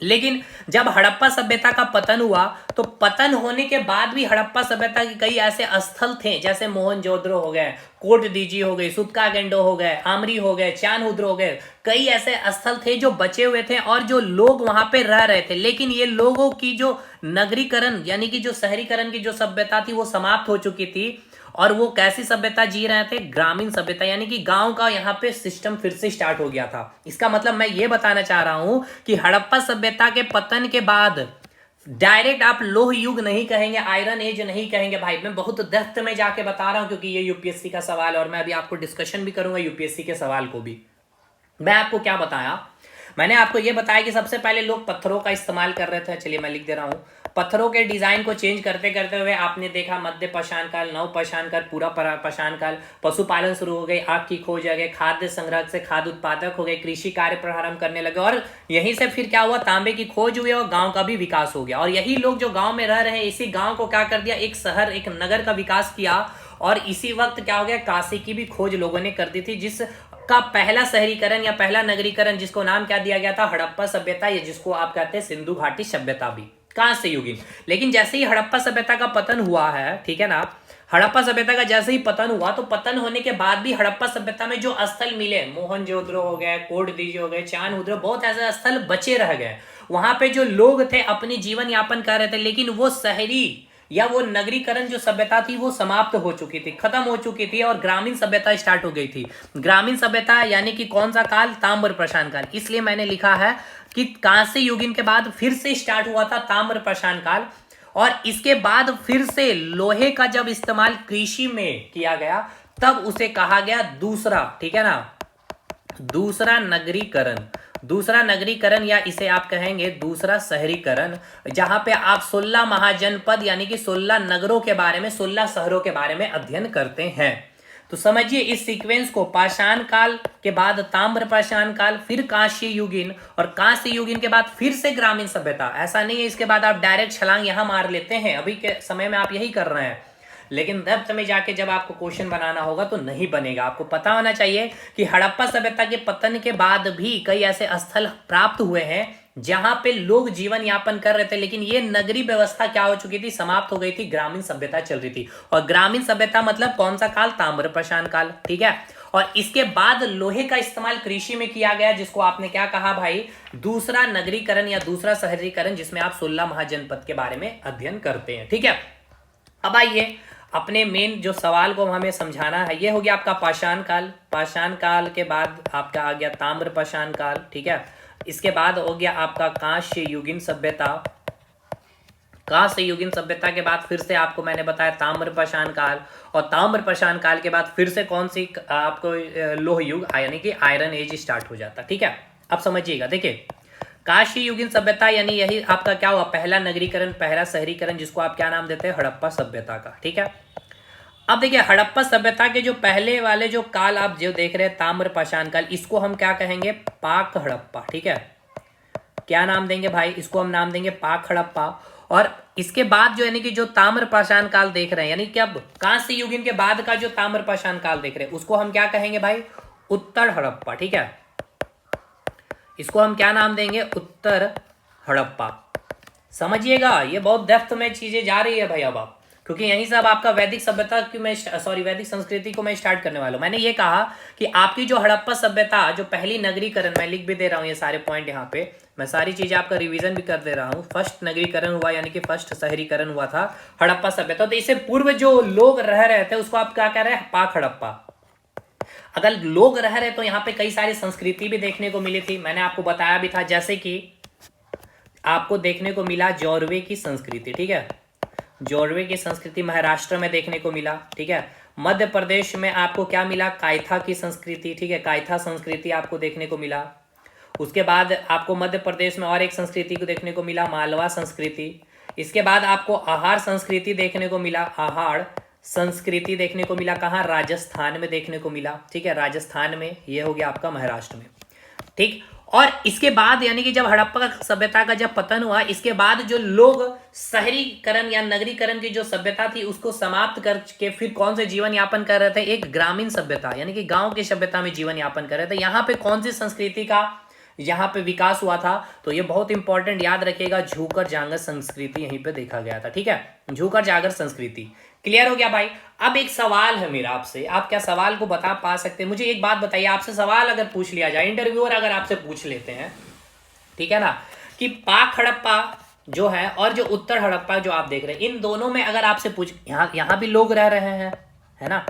लेकिन जब हड़प्पा सभ्यता का पतन हुआ, तो पतन होने के बाद भी हड़प्पा सभ्यता के कई ऐसे स्थल थे, जैसे मोहनजोदड़ो हो गए, कोट दीजी हो गई, सुतकागेंडो हो गए, आमरी हो गए, चानउद्र हो गए, कई ऐसे स्थल थे जो बचे हुए थे और जो लोग वहां पे रह रहे थे। लेकिन ये लोगों की जो नगरीकरण यानी कि जो शहरीकरण की जो सभ्यता थी वो समाप्त हो चुकी थी, और वो कैसी सभ्यता जी रहे थे, ग्रामीण सभ्यता, यानी कि गांव का यहाँ पे सिस्टम फिर से स्टार्ट हो गया था। इसका मतलब मैं ये बताना चाह रहा हूं कि हड़प्पा सभ्यता के पतन के बाद डायरेक्ट आप लोह युग नहीं कहेंगे, आयरन एज नहीं कहेंगे भाई। मैं बहुत डेप्थ में जाके बता रहा हूं क्योंकि ये यूपीएससी का सवाल है, और मैं अभी आपको डिस्कशन भी करूंगा यूपीएससी के सवाल को भी। मैं आपको क्या बताया, मैंने आपको ये बताया कि सबसे पहले लोग पत्थरों का इस्तेमाल कर रहे थे। चलिए मैं लिख दे रहा हूँ, पत्थरों के डिजाइन को चेंज करते करते हुए आपने देखा मध्य पाषाण काल, नव पाषाण काल, पूरा पाषाण काल, पशुपालन शुरू हो गई, आग की खोज आ गई, खाद्य संग्रह से खाद्य उत्पादक हो गए, कृषि कार्य प्रारंभ करने लगे, और यहीं से फिर क्या हुआ, तांबे की खोज हुई और गांव का भी विकास हो गया। और यही लोग जो गांव में रह रहे हैं, इसी गांव को क्या कर दिया, एक शहर, एक नगर का विकास किया। और इसी वक्त क्या हो गया, काशी की भी खोज लोगों ने कर दी थी, जिस का पहला शहरीकरण या पहला नगरीकरण, जिसको नाम क्या दिया गया था, हड़प्पा सभ्यता, या जिसको आप कहते हैं सिंधु घाटी सभ्यता भी, कहां से युगीन। लेकिन जैसे ही हड़प्पा सभ्यता का पतन हुआ है, ठीक है ना, हड़प्पा सभ्यता का जैसे ही पतन हुआ, तो पतन होने के बाद भी हड़प्पा सभ्यता में जो स्थल मिले, मोहनजोदड़ो हो गए, कोटदीजो हो गए, चांदउद्रो, बहुत ऐसे स्थल बचे रह गए। वहां पे जो लोग थे अपनी जीवन यापन कर रहे थे, लेकिन वो शहरी या वो नगरीकरण जो सभ्यता थी वो समाप्त हो चुकी थी, खत्म हो चुकी थी, और ग्रामीण सभ्यता स्टार्ट हो गई थी। ग्रामीण सभ्यता यानी कि कौन सा काल, ताम्र पाषाण काल। इसलिए मैंने लिखा है कि कांस्य युगीन के बाद फिर से स्टार्ट हुआ था ताम्र पाषाण काल, और इसके बाद फिर से लोहे का जब इस्तेमाल कृषि में किया गया, तब उसे कहा गया दूसरा, ठीक है ना, दूसरा नगरीकरण। दूसरा नगरीकरण, या इसे आप कहेंगे दूसरा शहरीकरण, जहां पे आप 16 महाजनपद यानी कि 16 नगरों के बारे में, 16 शहरों के बारे में अध्ययन करते हैं। तो समझिए इस सीक्वेंस को, पाषाण काल के बाद ताम्र पाषाण काल, फिर कांस्य युगीन, और कांस्य युगीन के बाद फिर से ग्रामीण सभ्यता। ऐसा नहीं है इसके बाद आप डायरेक्ट छलांग यहां मार लेते हैं, अभी के समय में आप यही कर रहे हैं, लेकिन डेप्थ में जाके जब आपको क्वेश्चन बनाना होगा तो नहीं बनेगा। आपको पता होना चाहिए कि हड़प्पा सभ्यता के पतन के बाद भी कई ऐसे स्थल प्राप्त हुए हैं जहां पे लोग जीवन यापन कर रहे थे, लेकिन ये नगरी व्यवस्था क्या हो चुकी थी, समाप्त हो गई थी, ग्रामीण सभ्यता चल रही थी। और ग्रामीण सभ्यता मतलब कौन सा काल, ताम्र पाषाण काल, ठीक है। और इसके बाद लोहे का इस्तेमाल कृषि में किया गया, जिसको आपने क्या कहा भाई, दूसरा नगरीकरण या दूसरा शहरीकरण, जिसमें आप 16 महाजनपद के बारे में अध्ययन करते हैं, ठीक है। अब आइए अपने मेन जो सवाल को हमें समझाना है, ये हो गया आपका पाषाण काल। पाषाण काल के बाद आपका आ गया ताम्र पाषाण काल, ठीक है। इसके बाद हो गया आपका कांस्य युगीन सभ्यता। कांस्य युगीन सभ्यता के बाद फिर से आपको मैंने बताया ताम्र पाषाण काल, और ताम्र पाषाण काल के बाद फिर से कौन सी आपको लोह युग यानी कि आयरन एज स्टार्ट हो जाता, ठीक है। अब समझिएगा, देखिए कांस्य युगीन सभ्यता यानी यही आपका क्या हुआ, पहला नगरीकरण, पहला शहरीकरण, जिसको आप क्या नाम देते हैं, हड़प्पा सभ्यता का, ठीक है। अब देखिए हड़प्पा सभ्यता के जो पहले वाले जो काल आप जो देख रहे हैं, ताम्र पाषाण काल, इसको हम क्या कहेंगे, पाक हड़प्पा, ठीक है। क्या नाम देंगे भाई, इसको हम नाम देंगे पाक हड़प्पा। और इसके बाद जो यानी कि जो ताम्र पाषाण काल देख रहे हैं, यानी कि अब कांस्य युगीन के बाद का जो ताम्र पाषाण काल देख रहे हैं, उसको हम क्या कहेंगे भाई, उत्तर हड़प्पा, ठीक है। इसको हम क्या नाम देंगे, उत्तर हड़प्पा। समझिएगा ये बहुत डेप्थ में चीजें जा रही है भाई अब आप, क्योंकि यहीं से अब आपका वैदिक सभ्यता की मैं वैदिक संस्कृति को मैं स्टार्ट करने वाला हूं। मैंने ये कहा कि आपकी जो हड़प्पा सभ्यता, जो पहली नगरीकरण, मैं लिख भी दे रहा हूं ये सारे पॉइंट यहाँ पे, मैं सारी चीजें आपका रिवीजन भी कर दे रहा हूँ। फर्स्ट नगरीकरण हुआ यानी कि फर्स्ट शहरीकरण हुआ था हड़प्पा सभ्यता, तो इससे पूर्व जो लोग रह रहे थे उसको आप क्या कह रहे हैं, पाक हड़प्पा। अगर लोग रह रहे तो यहाँ पे कई सारी संस्कृति भी देखने को मिली थी, मैंने आपको बताया भी था, जैसे कि आपको देखने को मिला जोरवे की संस्कृति, ठीक है। जोरवे की संस्कृति महाराष्ट्र में देखने को मिला, ठीक है। मध्य प्रदेश में आपको क्या मिला, कायथा की संस्कृति, ठीक है, कायथा संस्कृति आपको देखने को मिला। उसके बाद आपको मध्य प्रदेश में और एक संस्कृति को देखने को मिला, मालवा संस्कृति। इसके बाद आपको आहार संस्कृति देखने को मिला, आहार संस्कृति देखने को मिला, कहाँ, राजस्थान में देखने को मिला, ठीक है, राजस्थान में, ये हो गया आपका महाराष्ट्र में, ठीक। और इसके बाद यानी कि जब हड़प्पा सभ्यता का जब पतन हुआ, इसके बाद जो लोग शहरीकरण या नगरीकरण की जो सभ्यता थी उसको समाप्त करके फिर कौन से जीवन यापन कर रहे थे, एक ग्रामीण सभ्यता यानी कि गांव की सभ्यता में जीवन यापन कर रहे थे। यहाँ पे कौन सी संस्कृति का यहाँ पे विकास हुआ था, तो ये बहुत इंपॉर्टेंट याद रखिएगा, झूकर जांगर संस्कृति यहीं पे देखा गया था, ठीक है, झूकर जागर संस्कृति। क्लियर हो गया भाई। अब एक सवाल है मेरा आपसे, आप क्या सवाल को बता पा सकते हैं, मुझे एक बात बताइए, आपसे सवाल अगर पूछ लिया जाए, इंटरव्यूअर अगर आपसे पूछ लेते हैं, ठीक है ना, कि पाक हड़प्पा जो है और जो उत्तर हड़प्पा जो आप देख रहे हैं, इन दोनों में अगर आपसे पूछ, यहाँ भी लोग रह रहे हैं, है ना,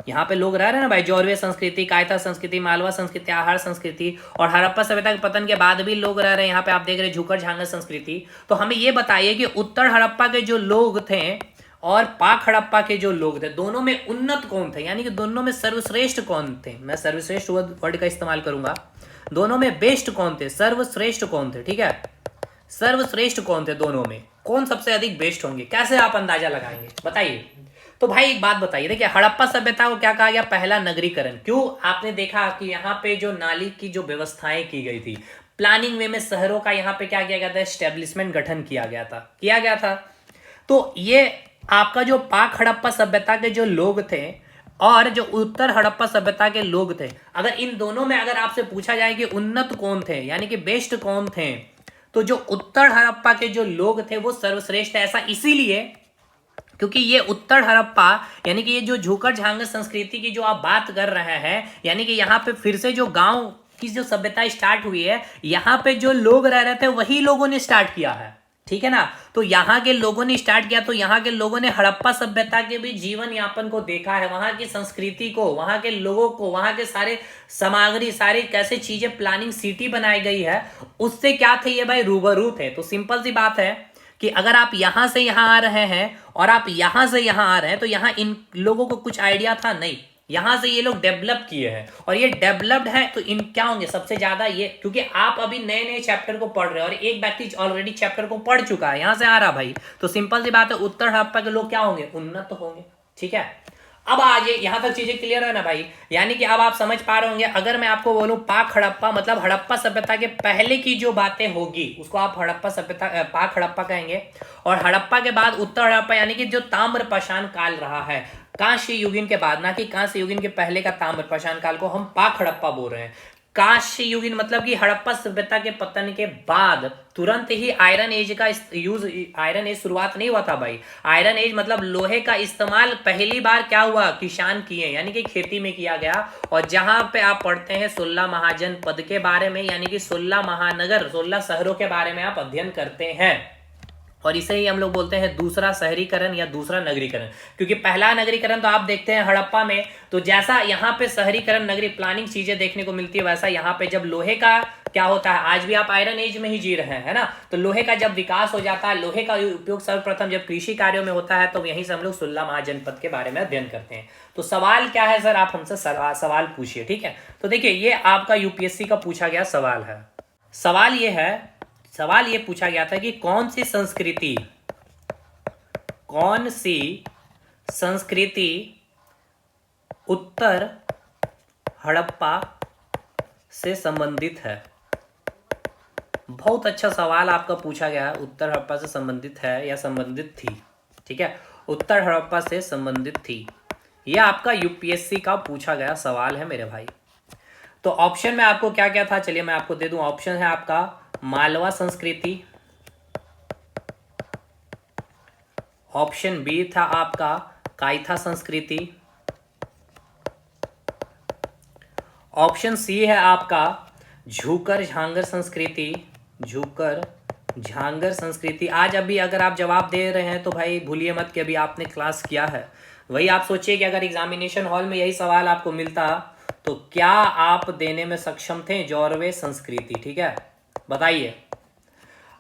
यहाँ पे लोग रह रहे हैं ना भाई, जौरवे संस्कृति, कायथा संस्कृति, मालवा संस्कृति, आहार संस्कृति, और हड़प्पा सभ्यता के पतन के बाद भी लोग रह रहे हैं। यहाँ पे आप देख रहे हैं झूकर झांगर संस्कृति। तो हमें ये बताइए कि उत्तर हड़प्पा के जो लोग थे और पाक हड़प्पा के जो लोग थे, दोनों में उन्नत कौन थे, यानी कि दोनों में सर्वश्रेष्ठ कौन थे, मैं सर्वश्रेष्ठ वर्ड का इस्तेमाल करूंगा। दोनों में बेस्ट कौन थे, सर्वश्रेष्ठ कौन थे, ठीक है, सर्वश्रेष्ठ कौन थे दोनों में, कौन सबसे अधिक बेस्ट होंगे, कैसे आप अंदाजा लगाएंगे बताइए। तो भाई एक बात बताइए, देखिए हड़प्पा सभ्यता को क्या कहा गया, पहला नगरीकरण। क्यों, आपने देखा कि यहाँ पे जो नाली की जो व्यवस्थाएं की गई थी, प्लानिंग वे में शहरों का यहाँ पे क्या किया गया था, एस्टेब्लिशमेंट गठन किया गया था। तो ये आपका जो पाक हड़प्पा सभ्यता के जो लोग थे और जो उत्तर हड़प्पा सभ्यता के लोग थे, अगर इन दोनों में अगर आपसे पूछा जाए कि उन्नत कौन थे यानी कि बेस्ट कौन थे, तो जो उत्तर हड़प्पा के जो लोग थे वो सर्वश्रेष्ठ है। ऐसा इसीलिए क्योंकि ये उत्तर हड़प्पा यानी कि ये जो झूकर झांगर संस्कृति की जो आप बात कर रहे हैं, यानी कि यहाँ पे फिर से जो गांव की जो सभ्यता स्टार्ट हुई है, यहाँ पे जो लोग रह रहे थे वही लोगों ने स्टार्ट किया है, ठीक है ना। तो यहाँ के लोगों ने स्टार्ट किया, तो यहाँ के लोगों ने हड़प्पा सभ्यता के भी जीवन यापन को देखा है, वहां की संस्कृति को, वहां के लोगों को, वहां के सारे सामग्री, सारी कैसे चीजें प्लानिंग सिटी बनाई गई है, उससे क्या थे ये भाई, रूबरू थे। तो सिंपल सी बात है कि अगर आप यहां से यहां आ रहे हैं और आप यहां से यहां आ रहे हैं, तो यहां इन लोगों को कुछ आइडिया था नहीं, यहां से ये लोग डेवलप किए हैं और ये डेवलप्ड है। तो इन क्या होंगे सबसे ज्यादा ये, क्योंकि आप अभी नए नए चैप्टर को पढ़ रहे हो और एक व्यक्ति ऑलरेडी चैप्टर को पढ़ चुका है, यहां से आ रहा भाई, तो सिंपल सी बात है उत्तर हड़प्पा के लोग क्या होंगे, उन्नत होंगे, ठीक है। अब आज यहां तक चीजें क्लियर है ना भाई, यानी कि अब आप समझ पा रहे होंगे। अगर मैं आपको बोलूं पाक हड़प्पा मतलब हड़प्पा सभ्यता के पहले की जो बातें होगी उसको आप हड़प्पा सभ्यता पाक हड़प्पा कहेंगे, और हड़प्पा के बाद उत्तर हड़प्पा यानी कि जो ताम्रपाषाण काल रहा है, कांस्य युगीन के बाद, ना कि कांस्य युगीन के पहले का ताम्रपाषाण काल को हम पाक हड़प्पा बोल रहे हैं। कांस्य युगीन मतलब कि हड़प्पा सभ्यता के पतन के बाद तुरंत ही आयरन एज का यूज, आयरन एज शुरुआत नहीं हुआ था भाई, आयरन एज मतलब लोहे का इस्तेमाल पहली बार क्या हुआ, किसान किए यानी कि खेती में किया गया। और जहां पे आप पढ़ते हैं 16 महाजनपद के बारे में, यानी कि 16 महानगर, 16 शहरों के बारे में आप अध्ययन करते हैं, और इसे ही हम लोग बोलते हैं दूसरा शहरीकरण या दूसरा नगरीकरण। क्योंकि पहला नगरीकरण तो आप देखते हैं हड़प्पा में, तो जैसा यहाँ पे शहरीकरण नगरी प्लानिंग चीजें देखने को मिलती है, वैसा यहाँ पे जब लोहे का क्या होता है, आज भी आप आयरन एज में ही जी रहे हैं, है ना, तो लोहे का जब विकास हो जाता है, लोहे का उपयोग सर्वप्रथम जब कृषि कार्यों में होता है, तो यहीं से हम लोग 16 महाजनपद के बारे में अध्ययन करते हैं। तो सवाल क्या है सर, आप हमसे सवाल पूछिए, ठीक है। तो देखिए ये आपका यूपीएससी का पूछा गया सवाल है। सवाल ये पूछा गया था कि कौन सी संस्कृति उत्तर हड़प्पा से संबंधित है। बहुत अच्छा सवाल आपका पूछा गया है, उत्तर हड़प्पा से संबंधित है या संबंधित थी, ठीक है, उत्तर हड़प्पा से संबंधित थी, यह आपका यूपीएससी का पूछा गया सवाल है मेरे भाई। तो ऑप्शन में आपको क्या क्या था, चलिए मैं आपको दे दूं। ऑप्शन है आपका मालवा संस्कृति, ऑप्शन बी था आपका कायथा संस्कृति, ऑप्शन सी है आपका झूकर झांगर संस्कृति। आज अभी अगर आप जवाब दे रहे हैं तो भाई भूलिए मत कि अभी आपने क्लास किया है। वही आप सोचिए कि अगर एग्जामिनेशन हॉल में यही सवाल आपको मिलता तो क्या आप देने में सक्षम थे, जौरवे संस्कृति, ठीक है। बताइए,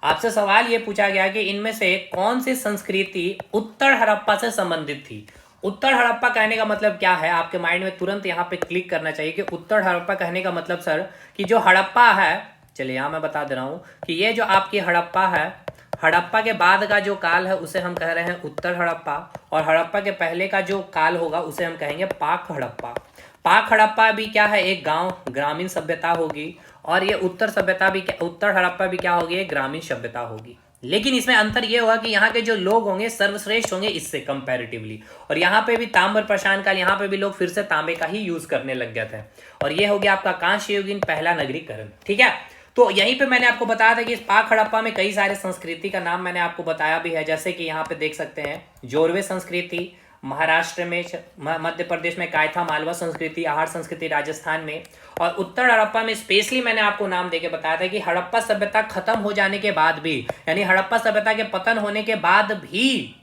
आपसे सवाल यह पूछा गया कि इनमें से कौन सी संस्कृति उत्तर हड़प्पा से संबंधित थी। उत्तर हड़प्पा कहने का मतलब क्या है, आपके माइंड में तुरंत यहाँ पे क्लिक करना चाहिए कि उत्तर हड़प्पा कहने का मतलब सर कि जो हड़प्पा है, चलिए यहाँ मैं बता दे रहा हूँ कि ये जो आपकी हड़प्पा है, हड़प्पा के बाद का जो काल है उसे हम कह रहे हैं उत्तर हड़प्पा, और हड़प्पा के पहले का जो काल होगा उसे हम कहेंगे पाक हड़प्पा। पाक हड़प्पा भी क्या है, एक गांव ग्रामीण सभ्यता होगी, और ये उत्तर हड़प्पा भी क्या होगी, एक ग्रामीण सभ्यता होगी। लेकिन इसमें अंतर ये होगा कि यहाँ के जो लोग होंगे सर्वश्रेष्ठ होंगे इससे कंपैरेटिवली, और यहाँ पे भी ताम्रपाषाण काल, यहाँ पे भी लोग फिर से तांबे का ही यूज करने लग गए थे, और ये हो गया आपका कांस्य युगीन पहला नगरीकरण, ठीक है। तो यहीं पे मैंने आपको बताया था कि इस पाक हड़प्पा में कई सारे संस्कृति का नाम मैंने आपको बताया भी है, जैसे कि यहाँ पे देख सकते हैं जोरवे संस्कृति महाराष्ट्र में, मध्य प्रदेश में कायथा मालवा संस्कृति, आहार संस्कृति राजस्थान में, और उत्तर हड़प्पा में स्पेशली मैंने आपको नाम देके बताया था कि हड़प्पा सभ्यता खत्म हो जाने के बाद भी, यानी हड़प्पा सभ्यता के पतन होने के बाद भी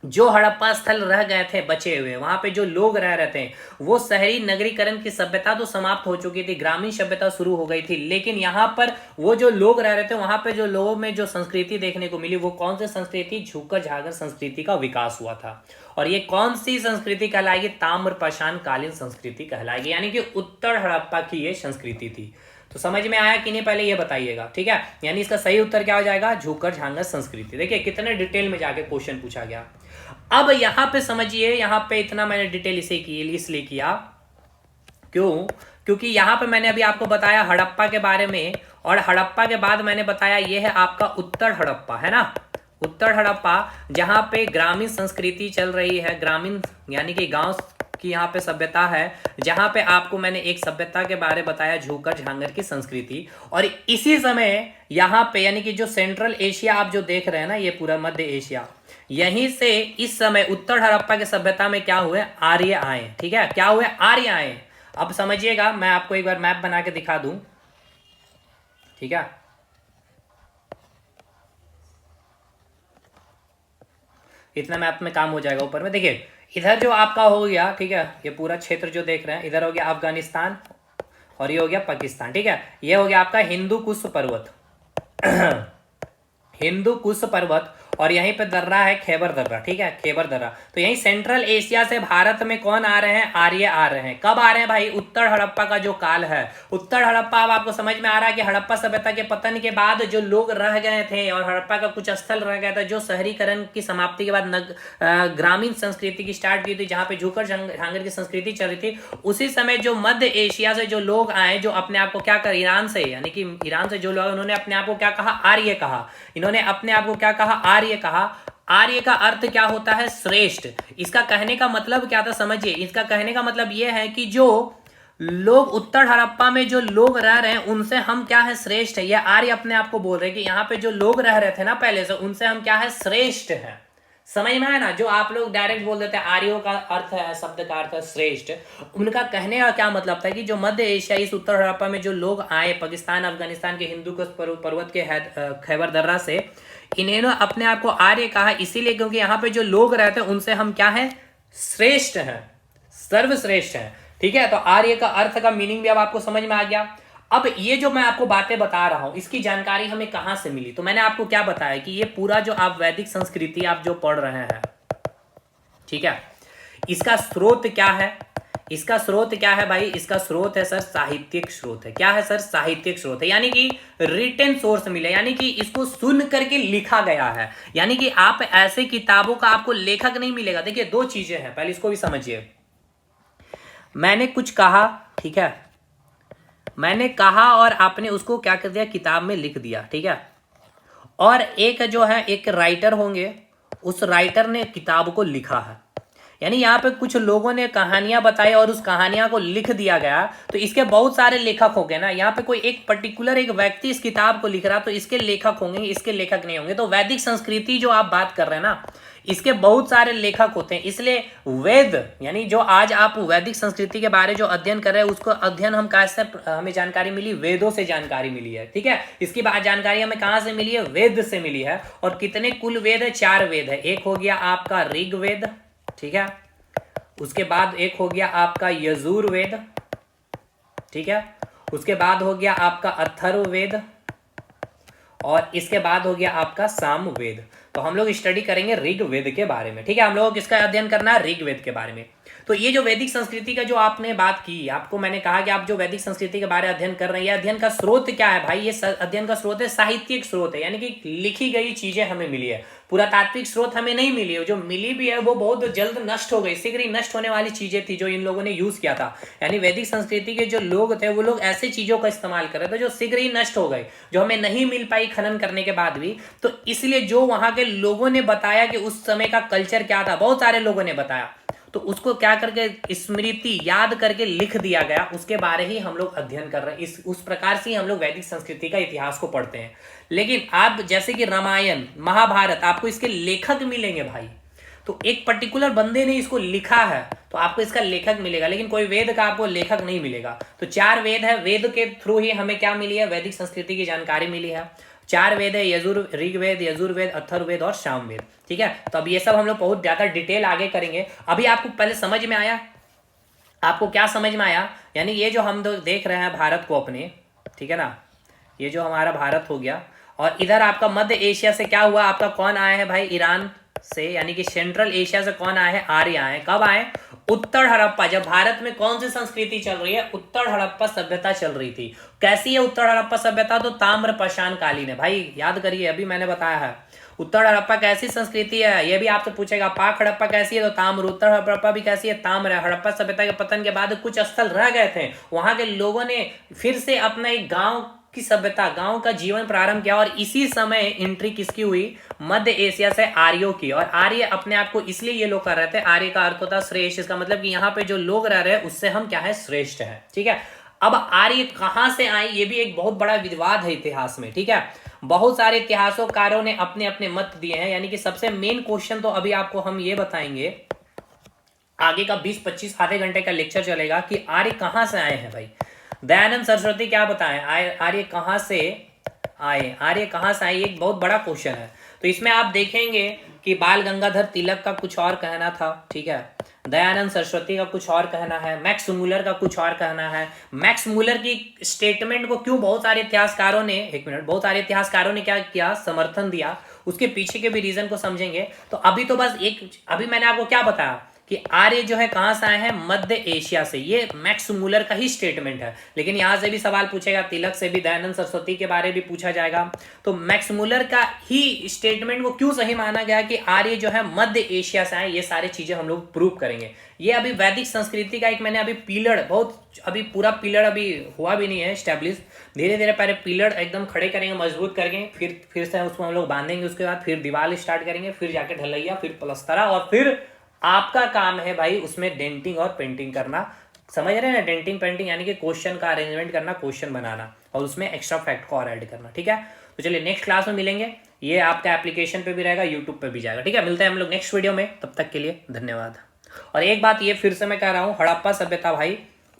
जो हड़प्पा स्थल रह गए थे बचे हुए, वहां पे जो लोग रह रहे थे, वो शहरी नगरीकरण की सभ्यता तो समाप्त हो चुकी थी, ग्रामीण सभ्यता शुरू हो गई थी, लेकिन यहाँ पर वो जो लोग रह रहे थे, वहां पे जो लोगों में जो संस्कृति देखने को मिली, वो कौन सी संस्कृति, झूकर झागर संस्कृति का विकास हुआ था। और ये कौन सी संस्कृति कहलाएगी, ताम्रपाषाण कालीन संस्कृति कहलाएगी, यानी कि उत्तर हड़प्पा की ये संस्कृति थी। तो समझ में आया कि नहीं पहले ये बताइएगा, ठीक है। यानी इसका सही उत्तर क्या हो जाएगा, झूकर झांगर संस्कृति। देखिए कितने डिटेल में जाके क्वेश्चन पूछा गया। अब यहाँ पे समझिए, यहाँ पे इतना मैंने डिटेल इसलिए किया, क्यों, क्योंकि यहाँ पे मैंने अभी आपको बताया हड़प्पा के बारे में, और हड़प्पा के बाद मैंने बताया ये है आपका उत्तर हड़प्पा, है ना, उत्तर हड़प्पा, जहाँ पे ग्रामीण संस्कृति चल रही है, ग्रामीण यानी कि गांव की यहाँ पे सभ्यता है, जहाँ पे आपको मैंने एक सभ्यता के बारे बताया, झूकर झांगर की संस्कृति। और इसी समय यहाँ पे यानी कि जो सेंट्रल एशिया आप जो देख रहे हैं ना, ये पूरा मध्य एशिया, यहीं से इस समय उत्तर हड़प्पा की सभ्यता में क्या हुए, आर्य आए, ठीक है, क्या हुए, आर्य आए। अब समझिएगा, मैं आपको एक बार मैप बना के दिखा दूं, ठीक है, इतना मैप में काम हो जाएगा। ऊपर में देखिए, इधर जो आपका हो गया, ठीक है, ये पूरा क्षेत्र जो देख रहे हैं, इधर हो गया अफगानिस्तान और ये हो गया पाकिस्तान, ठीक है, ये हो गया आपका हिंदू कुश पर्वत हिंदू कुश पर्वत, और यहीं पे दर्रा है खैबर दर्रा, ठीक है, खैबर दर्रा। तो यहीं सेंट्रल एशिया से भारत में कौन आ रहे हैं, आर्य आ रहे हैं। कब आ रहे हैं भाई, उत्तर हड़प्पा का जो काल है, उत्तर हड़प्पा। अब आपको समझ में आ रहा है कि हड़प्पा सभ्यता के पतन के बाद जो लोग रह गए थे और हड़प्पा का कुछ स्थल रह गया था, जो शहरीकरण की समाप्ति के बाद ग्रामीण संस्कृति की स्टार्ट की थी, जहाँ पे झूकर झांगर की संस्कृति चल रही थी, उसी समय जो मध्य एशिया से जो लोग आए, जो अपने आप को क्या कर, ईरान से, यानी कि ईरान से जो लोग, उन्होंने अपने आप को क्या कहा, आर्य कहा। इन्होंने अपने आप को क्या कहा, आर्य कहा। आर्य का अर्थ क्या होता है, श्रेष्ठ। इसका कहने का मतलब क्या था, समझिए, इसका कहने का मतलब यह है कि जो लोग उत्तर हड़प्पा में जो लोग रह रहे हैं, उनसे हम क्या है, श्रेष्ठ है। यह आर्य अपने आप को बोल रहे हैं कि यहाँ पे जो लोग रह रहे थे ना पहले से, उनसे हम क्या है, श्रेष्ठ है। समझ में आया ना, जो आप लोग डायरेक्ट बोल देते हैं आर्यों का अर्थ है, शब्द का अर्थ है श्रेष्ठ, उनका कहने का क्या मतलब था कि जो मध्य एशिया, इस उत्तर हड़प्पा में जो लोग आए पाकिस्तान अफगानिस्तान के हिंदू कुश पर्वत के खैबर दर्रा से, इन्होंने अपने आप को आर्य कहा, इसीलिए क्योंकि यहाँ पे जो लोग रहते हैं उनसे हम क्या है, श्रेष्ठ हैं, सर्वश्रेष्ठ हैं, ठीक है। तो आर्य का अर्थ का मीनिंग भी अब आपको समझ में आ गया। अब ये जो मैं आपको बातें बता रहा हूं, इसकी जानकारी हमें कहां से मिली, तो मैंने आपको क्या बताया कि ये पूरा जो आप वैदिक संस्कृति आप जो पढ़ रहे हैं, ठीक है, इसका स्रोत क्या है, इसका स्रोत क्या है भाई, इसका स्रोत है सर साहित्यिक स्रोत है। क्या है सर, साहित्यिक स्रोत है, यानी कि रिटन सोर्स मिले, यानी कि इसको सुन करके लिखा गया है। यानी कि आप ऐसे किताबों का आपको लेखक नहीं मिलेगा। देखिए दो चीजें हैं, पहले इसको भी समझिए। मैंने कुछ कहा, ठीक है, मैंने कहा और आपने उसको क्या कर दिया, किताब में लिख दिया, ठीक है। और एक जो है, एक राइटर होंगे, उस राइटर ने किताब को लिखा है, यानी यहाँ पे कुछ लोगों ने कहानियां बताई और उस कहानियां को लिख दिया गया, तो इसके बहुत सारे लेखक हो गए ना। यहाँ पे कोई एक पर्टिकुलर एक व्यक्ति इस किताब को लिख रहा, तो इसके लेखक होंगे, इसके लेखक नहीं होंगे। तो वैदिक संस्कृति जो आप बात कर रहे हैं ना, इसके बहुत सारे लेखक होते हैं। इसलिए वेद, यानी जो आज आप वैदिक संस्कृति के बारे जो अध्ययन कर रहे हैं, उसको अध्ययन हम कैसे, हमें जानकारी मिली, वेदों से जानकारी मिली है, ठीक है। इसकी बात जानकारी हमें कहाँ से मिली है, वेद से मिली है। और कितने कुल वेद है, 4 वेद है। एक हो गया आपका ऋग्वेद, ठीक है, उसके बाद एक हो गया आपका यजुर्वेद, ठीक है, उसके बाद हो गया आपका अथर्ववेद, और इसके बाद हो गया आपका सामवेद। तो हम लोग स्टडी करेंगे ऋग्वेद के बारे में, ठीक है। हम लोगों को किसका अध्ययन करना है, ऋग्वेद के बारे में। तो ये जो वैदिक संस्कृति का जो आपने बात की, आपको मैंने कहा कि आप जो वैदिक संस्कृति के बारे में अध्ययन कर रहे हैं, ये अध्ययन का स्रोत क्या है भाई, ये अध्ययन का स्रोत है साहित्यिक स्रोत है, यानी कि लिखी गई चीजें हमें मिली है। पुरातात्विक स्रोत हमें नहीं मिली है, जो मिली भी है वो बहुत जल्द नष्ट हो गई, शीघ्र ही नष्ट होने वाली चीजें थी जो इन लोगों ने यूज किया था। यानी वैदिक संस्कृति के जो लोग थे, वो लोग ऐसे चीजों का इस्तेमाल कर रहे थे जो शीघ्र ही नष्ट हो गए, जो हमें नहीं मिल पाई खनन करने के बाद भी। तो इसलिए जो वहां के लोगों ने बताया कि उस समय का कल्चर क्या था, बहुत सारे लोगों ने बताया, तो उसको क्या करके स्मृति याद करके लिख दिया गया, उसके बारे ही हम लोग अध्ययन कर रहे हैं। उस प्रकार से ही हम लोग वैदिक संस्कृति का इतिहास को पढ़ते हैं। लेकिन आप जैसे कि रामायण महाभारत, आपको इसके लेखक मिलेंगे भाई, तो एक पर्टिकुलर बंदे ने इसको लिखा है तो आपको इसका लेखक मिलेगा, लेकिन कोई वेद का आपको लेखक नहीं मिलेगा। तो 4 वेद है, वेद के थ्रू ही हमें क्या मिली है, वैदिक संस्कृति की जानकारी मिली है। 4 वेद है, ऋग्वेद, यजुर्वेद, अथर्ववेद और सामवेद, ठीक है। तो अब ये सब हम लोग बहुत ज्यादा डिटेल आगे करेंगे। अभी आपको पहले समझ में आया, आपको क्या समझ में आया, यानी ये जो हम देख रहे हैं भारत को अपने, ठीक है ना, ये जो हमारा भारत हो गया, और इधर आपका मध्य एशिया से क्या हुआ, आपका कौन आया है भाई, ईरान, से, यानी कि सेंट्रल एशिया से कौन आए हैं? आर्य आए। कब आए? उत्तर हड़प्पा। जब भारत में कौन सी संस्कृति चल रही है? उत्तर हड़प्पा सभ्यता चल रही थी। कैसी है उत्तर हड़प्पा सभ्यता? तो ताम्र पाषाण कालीन है भाई, याद करिए, अभी मैंने बताया है। उत्तर हड़प्पा कैसी संस्कृति है, ये भी आपसे पूछेगा। पाक हड़प्पा कैसी है? तो ताम्र। उत्तर हड़प्पा भी कैसी है? ताम्र है। हड़प्पा सभ्यता के पतन के बाद कुछ स्थल रह गए थे, वहां के लोगों ने फिर से अपना एक गांव की सभ्यता, गांव का जीवन प्रारंभ किया, और इसी समय एंट्री किसकी हुई? मध्य एशिया से आर्यों की। और आर्य अपने आप को इसलिए ये लोग कर रहे थे, आर्य का अर्थ होता है श्रेष्ठ। इसका मतलब कि यहाँ पे जो लोग रह रहे हैं उससे हम क्या है? श्रेष्ठ है। ठीक है। अब आर्य कहां से आए, ये भी एक बहुत बड़ा विवाद है इतिहास में। ठीक है। बहुत सारे इतिहासकारों ने अपने अपने मत दिए हैं, यानी कि सबसे मेन क्वेश्चन तो अभी आपको हम ये बताएंगे, आगे का 20-25 आधे घंटे का लेक्चर चलेगा कि आर्य कहां से आए हैं भाई। दयानंद सरस्वती क्या बताएं, आर्य कहां से आए? आर्य कहां से आए, एक बहुत बड़ा क्वेश्चन है। तो इसमें आप देखेंगे कि बाल गंगाधर तिलक का कुछ और कहना था। ठीक है। दयानंद सरस्वती का कुछ और कहना है, मैक्स मूलर का कुछ और कहना है। मैक्स मूलर की स्टेटमेंट को क्यों बहुत सारे इतिहासकारों ने, एक मिनट, बहुत सारे इतिहासकारों ने क्या किया? समर्थन दिया। उसके पीछे के भी रीजन को समझेंगे। तो अभी तो बस एक, अभी मैंने आपको क्या बताया कि आर्य जो है कहां से आए हैं? मध्य एशिया से। ये मैक्स मूलर का ही स्टेटमेंट है, लेकिन यहां से भी सवाल पूछेगा, तिलक से भी, दयानंद सरस्वती के बारे भी पूछा जाएगा। तो मैक्स मूलर का ही स्टेटमेंट को क्यों सही माना गया कि आर्य जो है मध्य एशिया से आए, ये सारी चीजें हम लोग प्रूव करेंगे। ये अभी वैदिक संस्कृति का एक मैंने अभी पिलर, बहुत अभी पूरा पिलर अभी हुआ भी नहीं है स्टैब्लिश, धीरे धीरे पहले पिलर एकदम खड़े करेंगे, मजबूत करेंगे, फिर से उसको हम लोग बांधेंगे, उसके बाद फिर दीवार स्टार्ट करेंगे, फिर जाके ढलैया, फिर प्लस्तरा, और फिर आपका काम है भाई उसमें डेंटिंग और पेंटिंग करना। समझ रहे हैं ना? डेंटिंग पेंटिंग यानी कि क्वेश्चन का अरेंजमेंट करना, क्वेश्चन बनाना, और उसमें एक्स्ट्रा फैक्ट को और ऐड करना। ठीक है। तो चलिए नेक्स्ट क्लास में मिलेंगे। ये आपका एप्लीकेशन पे भी रहेगा, यूट्यूब पे भी जाएगा। ठीक है। मिलते हैं हम लोग नेक्स्ट वीडियो में, तब तक के लिए धन्यवाद। और एक बात ये फिर से मैं कह रहा हूँ, हड़प्पा सभ्यता भाई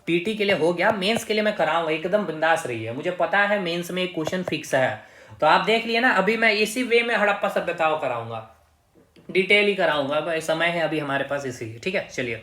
पीटी के लिए हो गया, मेंस के लिए मैं कराऊंगा, एकदम बिंदास रही है। मुझे पता है मेंस में एक क्वेश्चन फिक्स है, तो आप देख लिए ना। अभी मैं इसी वे में हड़प्पा सभ्यता को कराऊंगा, डिटेल ही कराऊंगा, समय है अभी हमारे पास इसीलिए। ठीक है। चलिए।